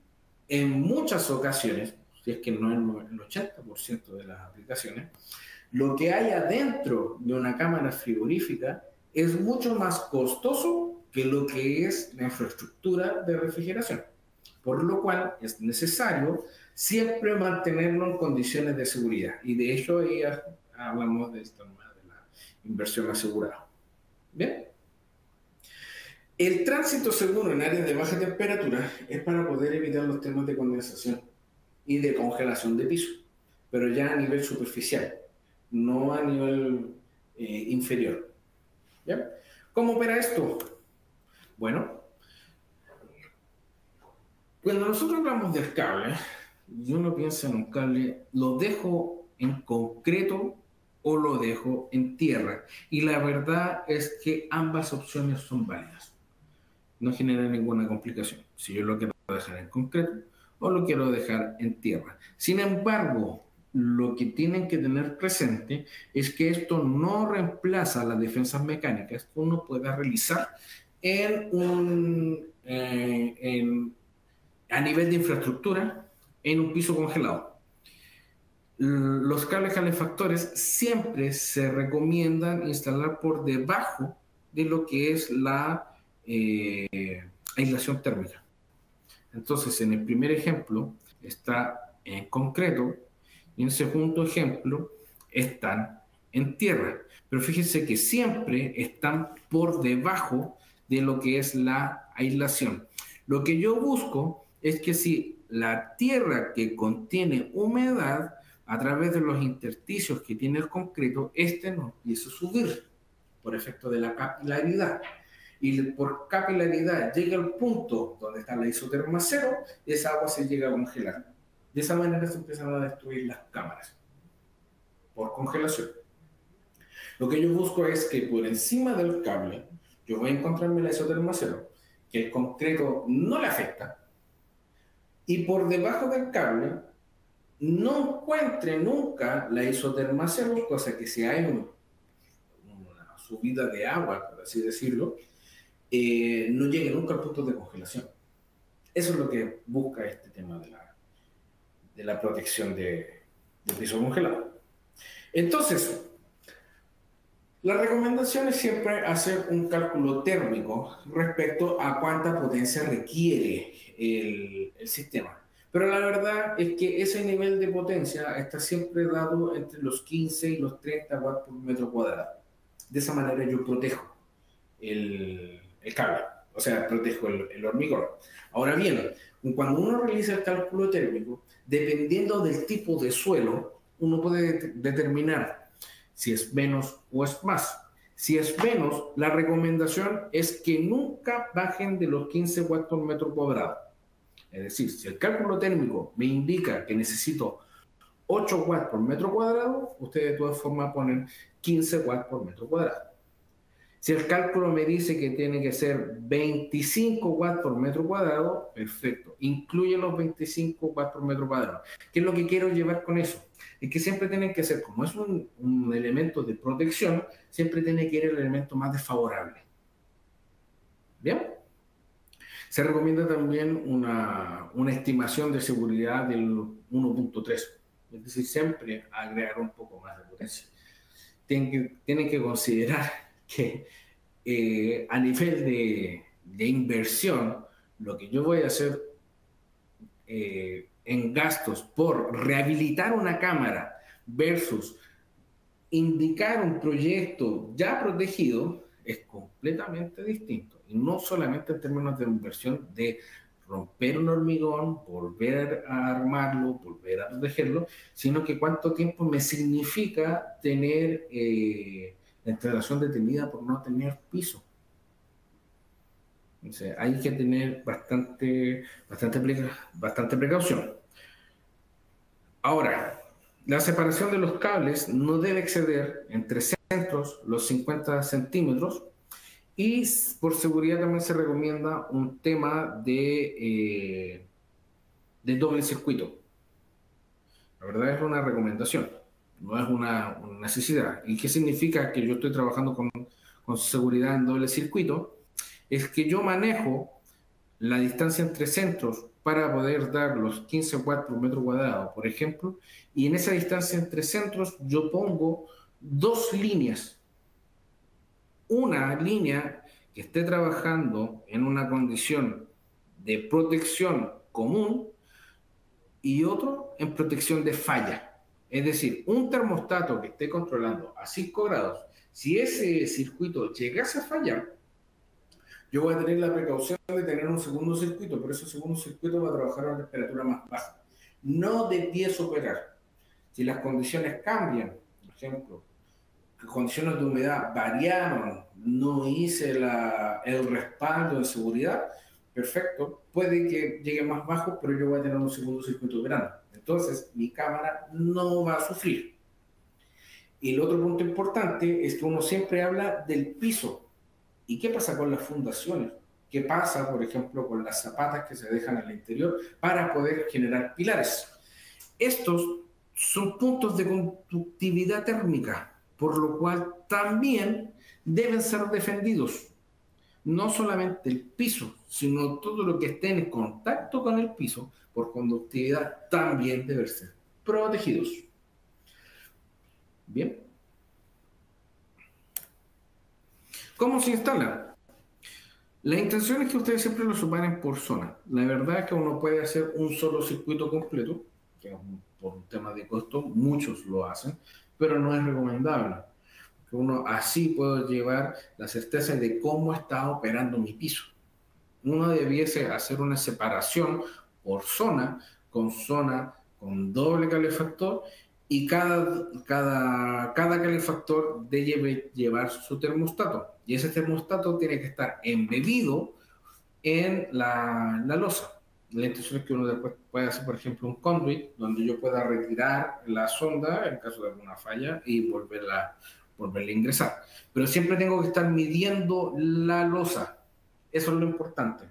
en muchas ocasiones, si es que no el 80% de las aplicaciones, lo que hay adentro de una cámara frigorífica es mucho más costoso que lo que es la infraestructura de refrigeración. Por lo cual es necesario siempre mantenerlo en condiciones de seguridad. Y de hecho ahí hablamos de esta de la inversión asegurada. ¿Bien? El tránsito seguro en áreas de baja temperatura es para poder evitar los temas de condensación y de congelación de piso, pero ya a nivel superficial, no a nivel inferior. ¿Ya? ¿Cómo opera esto? Bueno, cuando nosotros hablamos del cable, y uno piensa en un cable, ¿lo dejo en concreto o lo dejo en tierra? Y la verdad es que ambas opciones son válidas. No genera ninguna complicación. Si yo lo quiero dejar en concreto o lo quiero dejar en tierra. Sin embargo, lo que tienen que tener presente es que esto no reemplaza las defensas mecánicas que uno pueda realizar a nivel de infraestructura en un piso congelado. Los cables calefactores siempre se recomiendan instalar por debajo de lo que es la aislación térmica. Entonces, en el primer ejemplo está en concreto y en el segundo ejemplo están en tierra. Pero fíjense que siempre están por debajo de lo que es la aislación. Lo que yo busco es que si la tierra que contiene humedad, a través de los intersticios que tiene el concreto, no empieza a subir por efecto de la capilaridad. Y por capilaridad llega al punto donde está la isoterma cero, esa agua se llega a congelar. De esa manera se empiezan a destruir las cámaras por congelación. Lo que yo busco es que por encima del cable yo voy a encontrarme la isoterma cero, que el concreto no le afecta, y por debajo del cable no encuentre nunca la isoterma cero, cosa que si hay una subida de agua, por así decirlo, no llegue nunca al punto de congelación. Eso es lo que busca este tema de la protección del piso congelado. Entonces, la recomendación es siempre hacer un cálculo térmico respecto a cuánta potencia requiere el sistema. Pero la verdad es que ese nivel de potencia está siempre dado entre los 15 y los 30 watts por metro cuadrado. De esa manera yo protejo el cable, o sea, protejo el hormigón. Ahora bien, cuando uno realiza el cálculo térmico, dependiendo del tipo de suelo, uno puede determinar si es menos o es más. Si es menos, la recomendación es que nunca bajen de los 15 watts por metro cuadrado. Es decir, si el cálculo térmico me indica que necesito 8 watts por metro cuadrado, usted de todas formas ponen 15 watts por metro cuadrado. Si el cálculo me dice que tiene que ser 25 watts por metro cuadrado, perfecto. Incluye los 25 watts por metro cuadrado. ¿Qué es lo que quiero llevar con eso? Es que siempre tienen que ser, como es un elemento de protección, siempre tiene que ir el elemento más desfavorable. ¿Bien? Se recomienda también una estimación de seguridad del 1.3, es decir, siempre agregar un poco más de potencia. Tienen que considerar que a nivel de inversión, lo que yo voy a hacer en gastos por rehabilitar una cámara versus indicar un proyecto ya protegido es completamente distinto. Y no solamente en términos de inversión de romper un hormigón, volver a armarlo, volver a protegerlo, sino que cuánto tiempo me significa tener la instalación detenida por no tener piso. O sea, hay que tener bastante precaución. Ahora, la separación de los cables no debe exceder entre centros los 50 centímetros y por seguridad también se recomienda un tema de doble circuito. La verdad es una recomendación, no es una necesidad. ¿Y qué significa que yo estoy trabajando con seguridad en doble circuito? Es que yo manejo la distancia entre centros para poder dar los 15 watts por metro cuadrado, por ejemplo, y en esa distancia entre centros yo pongo dos líneas. Una línea que esté trabajando en una condición de protección común y otro en protección de falla. Es decir, un termostato que esté controlando a 5 grados, si ese circuito llegase a fallar, yo voy a tener la precaución de tener un segundo circuito, pero ese segundo circuito va a trabajar a una temperatura más baja. No empiezo a operar. Si las condiciones cambian, por ejemplo, condiciones de humedad variaron, no hice el respaldo de seguridad, perfecto, puede que llegue más bajo, pero yo voy a tener un segundo circuito operando. Entonces, mi cámara no va a sufrir. Y el otro punto importante es que uno siempre habla del piso. ¿Y qué pasa con las fundaciones? ¿Qué pasa, por ejemplo, con las zapatas que se dejan al interior para poder generar pilares? Estos son puntos de conductividad térmica, por lo cual también deben ser defendidos. No solamente el piso, sino todo lo que esté en contacto con el piso por conductividad también deben ser protegidos. Bien. ¿Cómo se instala? La intención es que ustedes siempre lo separen por zona. La verdad es que uno puede hacer un solo circuito completo, que por un tema de costo muchos lo hacen, pero no es recomendable. Uno así puede llevar la certeza de cómo está operando mi piso. Uno debiese hacer una separación por zona con doble calefactor, y cada calefactor debe llevar su termostato. Y ese termostato tiene que estar embebido en la losa. La intención es que uno después pueda hacer, por ejemplo, un conduit donde yo pueda retirar la sonda en caso de alguna falla y volverla a ingresar. Pero siempre tengo que estar midiendo la losa. Eso es lo importante.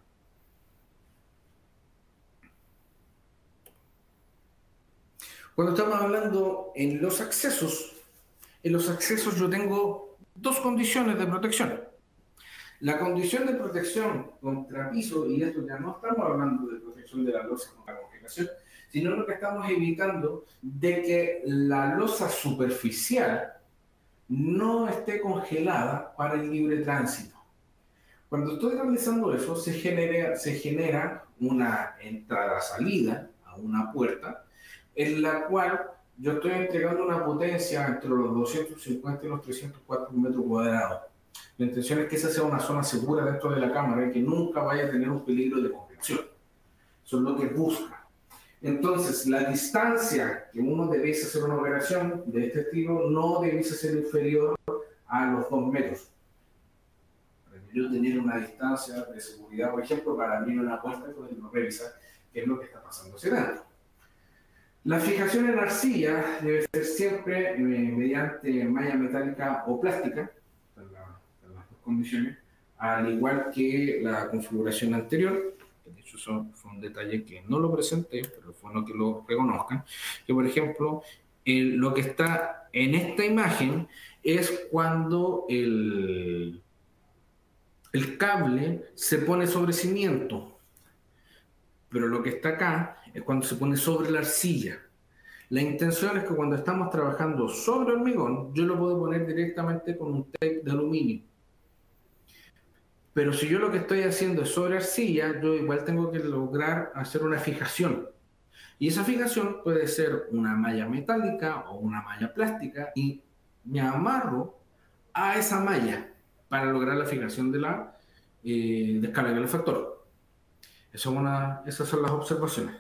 Cuando estamos hablando en los accesos yo tengo dos condiciones de protección. La condición de protección contra piso, y esto ya no estamos hablando de protección de la losa contra congelación, sino lo que estamos evitando de que la losa superficial no esté congelada para el libre tránsito. Cuando estoy realizando eso, se genera una entrada-salida a una puerta, en la cual yo estoy entregando una potencia entre los 250 y los 304 metros cuadrados. La intención es que esa sea una zona segura dentro de la cámara y que nunca vaya a tener un peligro de congelación. Eso es lo que busca. Entonces, la distancia que uno debiese hacer una operación de este estilo no debiese ser inferior a los 2 metros. Prefiero tener una distancia de seguridad, por ejemplo, para abrir una puerta y poder revisar qué es lo que está pasando hacia adentro. La fijación en arcilla debe ser siempre mediante malla metálica o plástica, en las dos condiciones, al igual que la configuración anterior. De hecho, eso fue un detalle que no lo presenté, pero fue bueno que lo reconozcan, que por ejemplo, lo que está en esta imagen es cuando el cable se pone sobre cimiento, pero lo que está acá es cuando se pone sobre la arcilla. La intención es que cuando estamos trabajando sobre hormigón, yo lo puedo poner directamente con un tape de aluminio. Pero si yo lo que estoy haciendo es sobre arcilla, yo igual tengo que lograr hacer una fijación. Y esa fijación puede ser una malla metálica o una malla plástica, y me amarro a esa malla para lograr la fijación de la descarga del factor. Esas son las observaciones.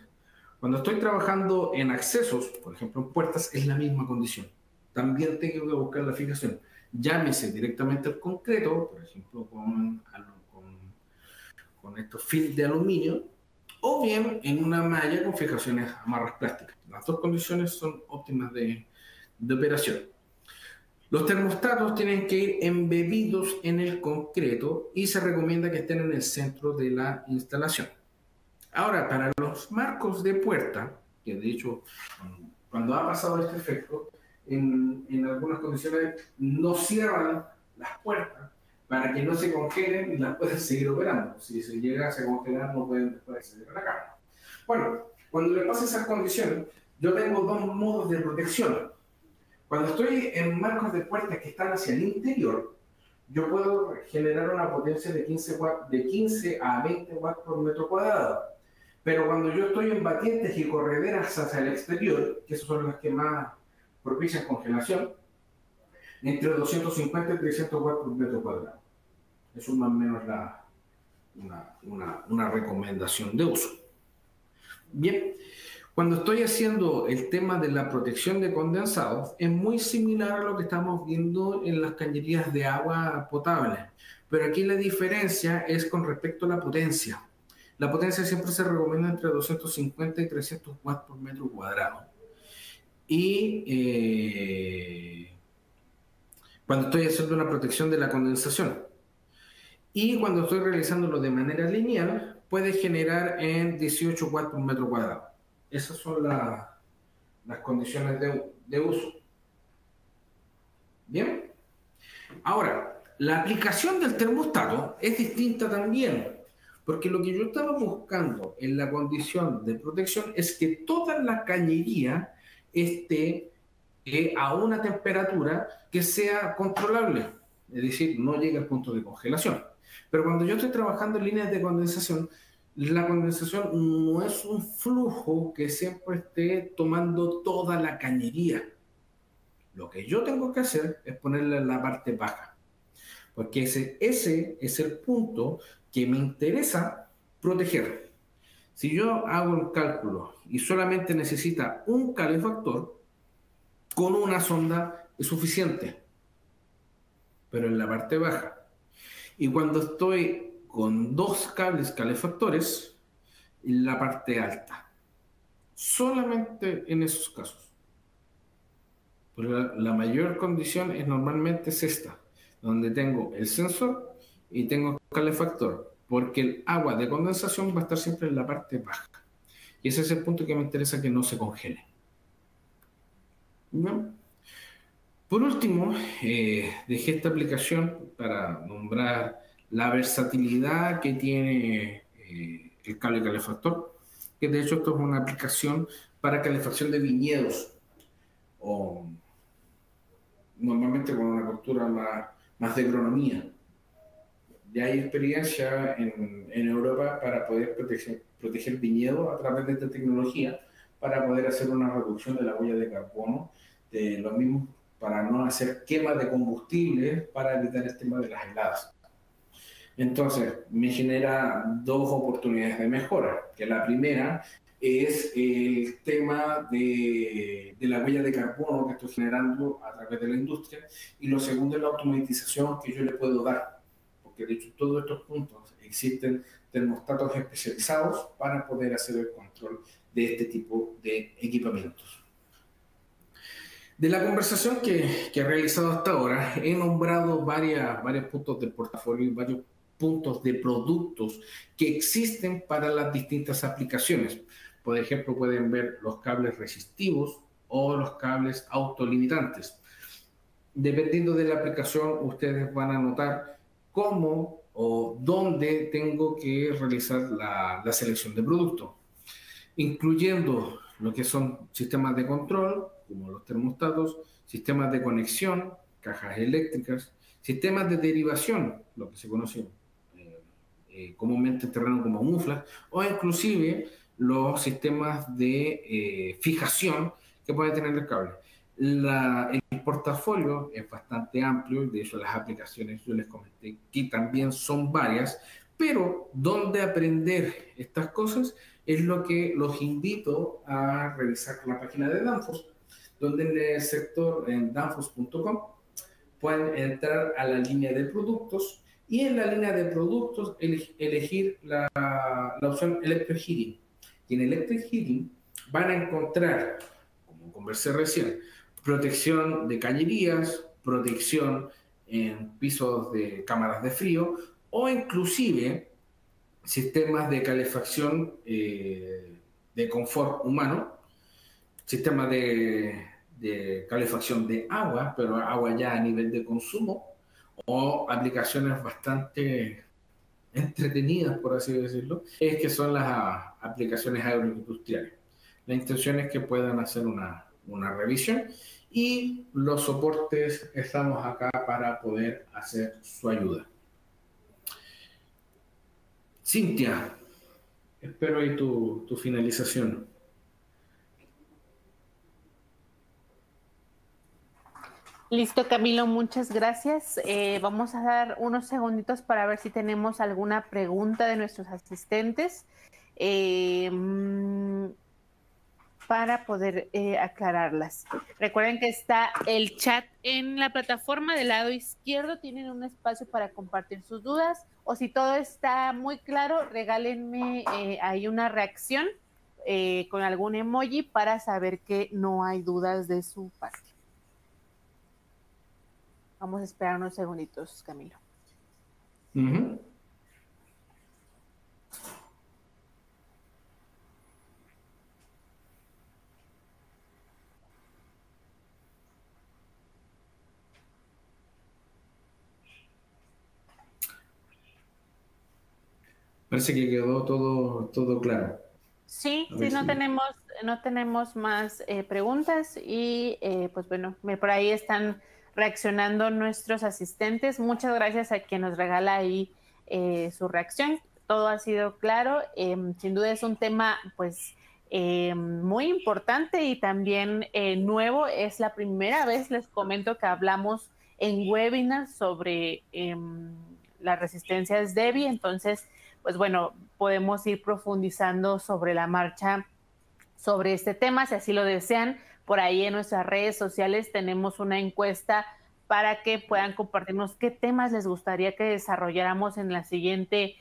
Cuando estoy trabajando en accesos, por ejemplo en puertas, es la misma condición. También tengo que buscar la fijación. Llámese directamente al concreto, por ejemplo con estos films de aluminio, o bien en una malla con fijaciones amarras plásticas. Las dos condiciones son óptimas de operación. Los termostatos tienen que ir embebidos en el concreto y se recomienda que estén en el centro de la instalación. Ahora, para los marcos de puerta, que de hecho, cuando ha pasado este efecto, en algunas condiciones no cierran las puertas para que no se congelen y las puedan seguir operando. Si se llega a congelar, no pueden después acceder a la cámara. Bueno, cuando le pasa esas condiciones, yo tengo dos modos de protección. Cuando estoy en marcos de puertas que están hacia el interior, yo puedo generar una potencia de 15 a 20 watts por metro cuadrado. Pero cuando yo estoy en batientes y correderas hacia el exterior, que esas son las que más propician congelación, entre 250 y 300 watts por metro cuadrado. Eso es más o menos una recomendación de uso. Bien, cuando estoy haciendo el tema de la protección de condensados, es muy similar a lo que estamos viendo en las cañerías de agua potable, pero aquí la diferencia es con respecto a la potencia. La potencia siempre se recomienda entre 250 y 300 watts por metro cuadrado. Y cuando estoy haciendo una protección de la condensación. Y cuando estoy realizándolo de manera lineal, puede generar en 18 watts por metro cuadrado. Esas son las condiciones de uso. Bien. Ahora, la aplicación del termostato es distinta también, porque lo que yo estaba buscando en la condición de protección es que toda la cañería esté a una temperatura que sea controlable, es decir, no llegue al punto de congelación. Pero cuando yo estoy trabajando en líneas de condensación, la condensación no es un flujo que siempre esté tomando toda la cañería. Lo que yo tengo que hacer es ponerle en la parte baja, porque ese es el punto que me interesa proteger. Si yo hago el cálculo y solamente necesita un calefactor, con una sonda es suficiente, pero en la parte baja. Y cuando estoy con dos cables calefactores, en la parte alta. Solamente en esos casos. Pero la mayor condición es normalmente es esta, donde tengo el sensor y tengo el calefactor, porque el agua de condensación va a estar siempre en la parte baja. Y ese es el punto que me interesa que no se congele. ¿No? Por último, dejé esta aplicación para nombrar la versatilidad que tiene el cable calefactor, que de hecho esto es una aplicación para calefacción de viñedos, o normalmente con una cultura más de agronomía. Ya hay experiencia en Europa para poder proteger viñedos a través de esta tecnología, para poder hacer una reducción de la huella de carbono, de los mismos, para no hacer quema de combustible, para evitar el tema de las heladas. Entonces, me genera dos oportunidades de mejora, que la primera es el tema de la huella de carbono que estoy generando a través de la industria, y lo segundo es la automatización que yo le puedo dar, porque de hecho todos estos puntos existen termostatos especializados para poder hacer el control de este tipo de equipamientos. De la conversación que he realizado hasta ahora, he nombrado varios puntos del portafolio y varios puntos de productos que existen para las distintas aplicaciones. Por ejemplo, pueden ver los cables resistivos o los cables autolimitantes. Dependiendo de la aplicación, ustedes van a notar cómo o dónde tengo que realizar la selección de productos, incluyendo lo que son sistemas de control, como los termostatos, sistemas de conexión, cajas eléctricas, sistemas de derivación, lo que se conoce comúnmente en terreno como muflas, o inclusive los sistemas de fijación que puede tener el cable. El portafolio es bastante amplio, de hecho las aplicaciones yo les comenté que también son varias, pero donde aprender estas cosas es lo que los invito a revisar la página de Danfoss, donde en el sector en danfoss.com pueden entrar a la línea de productos, y en la línea de productos elegir la opción Electric Heating. Y en Electric Heating van a encontrar, como conversé recién, protección de cañerías, protección en pisos de cámaras de frío, o inclusive sistemas de calefacción de confort humano, sistemas de calefacción de agua, pero agua ya a nivel de consumo, o aplicaciones bastante entretenidas, por así decirlo, es que son las aplicaciones agroindustriales. La intención es que puedan hacer una revisión, y los soportes estamos acá para poder hacer su ayuda. Cintia, espero ahí tu finalización. Listo, Camilo, muchas gracias. Vamos a dar unos segunditos para ver si tenemos alguna pregunta de nuestros asistentes para poder aclararlas. Recuerden que está el chat en la plataforma del lado izquierdo, tienen un espacio para compartir sus dudas, o si todo está muy claro, regálenme ahí una reacción con algún emoji para saber que no hay dudas de su parte. Vamos a esperar unos segunditos, Camilo. Parece que quedó todo claro. Sí, no tenemos más preguntas y pues bueno, por ahí están reaccionando nuestros asistentes. Muchas gracias a quien nos regala ahí su reacción. Todo ha sido claro. Sin duda es un tema pues muy importante y también nuevo. Es la primera vez, les comento, que hablamos en webinar sobre las resistencias DEBI. Entonces, pues bueno, podemos ir profundizando sobre la marcha sobre este tema, si así lo desean. Por ahí en nuestras redes sociales tenemos una encuesta para que puedan compartirnos qué temas les gustaría que desarrolláramos en la siguiente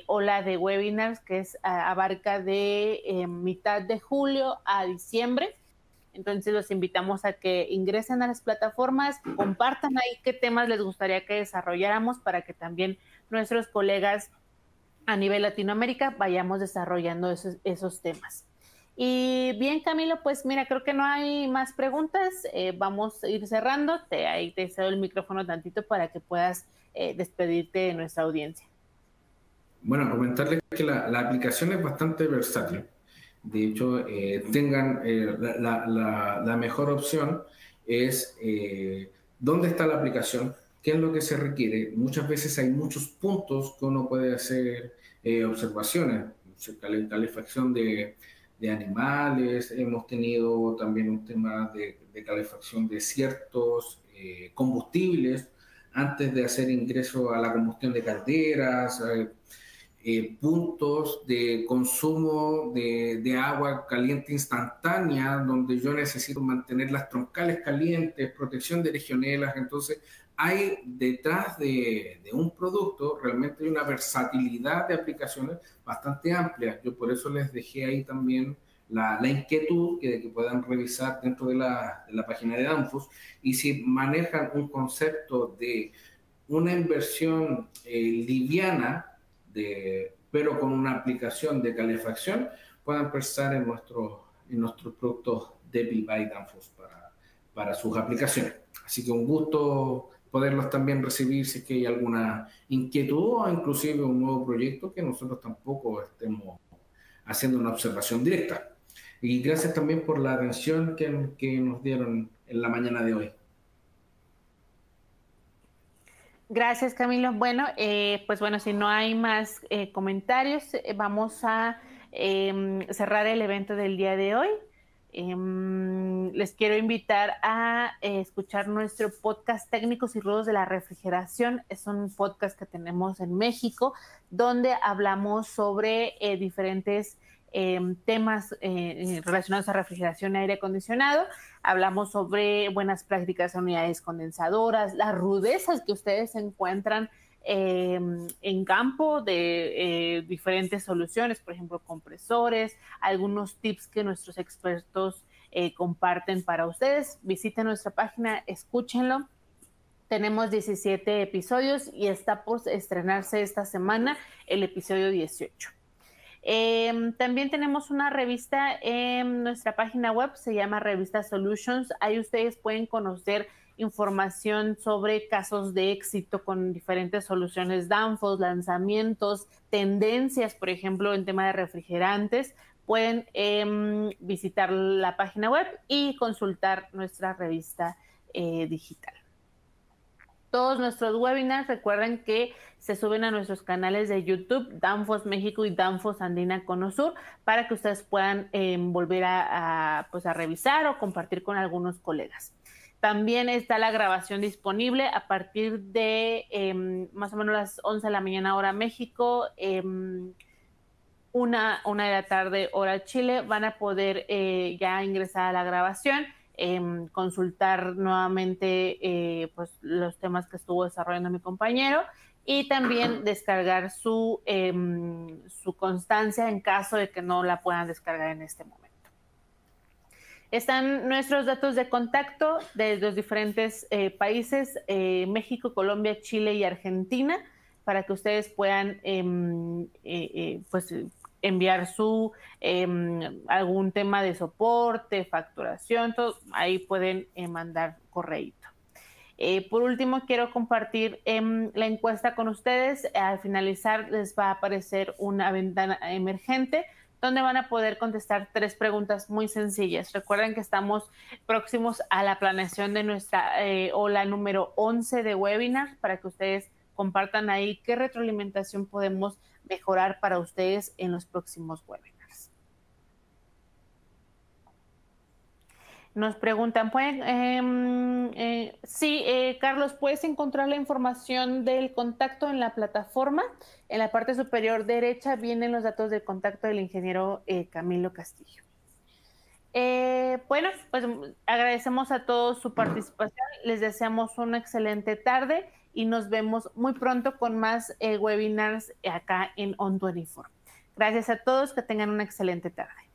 ola de webinars, que abarca de mitad de julio a diciembre. Entonces los invitamos a que ingresen a las plataformas, compartan ahí qué temas les gustaría que desarrolláramos para que también nuestros colegas a nivel Latinoamérica vayamos desarrollando esos temas. Y bien, Camilo, pues mira, creo que no hay más preguntas. Vamos a ir cerrando. Ahí te cedo el micrófono tantito para que puedas despedirte de nuestra audiencia. Bueno, comentarles que la aplicación es bastante versátil. De hecho, la mejor opción es dónde está la aplicación, qué es lo que se requiere. Muchas veces hay muchos puntos que uno puede hacer observaciones, calefacción de animales, hemos tenido también un tema de calefacción de ciertos combustibles antes de hacer ingreso a la combustión de calderas, puntos de consumo de agua caliente instantánea, donde yo necesito mantener las troncales calientes, protección de legionelas. Entonces, hay detrás de un producto realmente hay una versatilidad de aplicaciones bastante amplia. Yo por eso les dejé ahí también la inquietud de que puedan revisar dentro de la página de Danfoss, y si manejan un concepto de una inversión liviana, pero con una aplicación de calefacción, puedan pensar en nuestros productos DEBI by Danfoss para sus aplicaciones. Así que un gusto poderlos también recibir si es que hay alguna inquietud o inclusive un nuevo proyecto que nosotros tampoco estemos haciendo una observación directa. Y gracias también por la atención que nos dieron en la mañana de hoy. Gracias, Camilo. Bueno, pues bueno, si no hay más comentarios, vamos a cerrar el evento del día de hoy. Les quiero invitar a escuchar nuestro podcast Técnicos y Rudos de la Refrigeración. Es un podcast que tenemos en México, donde hablamos sobre diferentes temas relacionados a refrigeración y aire acondicionado. Hablamos sobre buenas prácticas en unidades condensadoras, las rudezas que ustedes encuentran en campo de diferentes soluciones, por ejemplo, compresores, algunos tips que nuestros expertos comparten para ustedes. Visiten nuestra página, escúchenlo. Tenemos 17 episodios y está por estrenarse esta semana el episodio 18. También tenemos una revista en nuestra página web, se llama Revista Solutions. Ahí ustedes pueden conocer información sobre casos de éxito con diferentes soluciones Danfoss, lanzamientos, tendencias, por ejemplo, en tema de refrigerantes. Pueden visitar la página web y consultar nuestra revista digital. Todos nuestros webinars, recuerden que se suben a nuestros canales de YouTube, Danfoss México y Danfoss Andina Cono Sur, para que ustedes puedan volver a revisar o compartir con algunos colegas. También está la grabación disponible a partir de más o menos las 11 de la mañana hora México, 1 de la tarde hora Chile. Van a poder ya ingresar a la grabación, consultar nuevamente pues los temas que estuvo desarrollando mi compañero y también descargar su constancia en caso de que no la puedan descargar en este momento. Están nuestros datos de contacto de los diferentes países, México, Colombia, Chile y Argentina, para que ustedes puedan pues enviar su algún tema de soporte, facturación, todo, ahí pueden mandar correíto. Por último, quiero compartir la encuesta con ustedes. Al finalizar les va a aparecer una ventana emergente donde van a poder contestar 3 preguntas muy sencillas. Recuerden que estamos próximos a la planeación de nuestra ola número 11 de webinar, para que ustedes compartan ahí qué retroalimentación podemos mejorar para ustedes en los próximos webinars. Nos preguntan, sí, Carlos, ¿puedes encontrar la información del contacto en la plataforma? En la parte superior derecha vienen los datos de contacto del ingeniero Camilo Castillo. Bueno, pues agradecemos a todos su participación, les deseamos una excelente tarde y nos vemos muy pronto con más webinars acá en On24. Gracias a todos, que tengan una excelente tarde.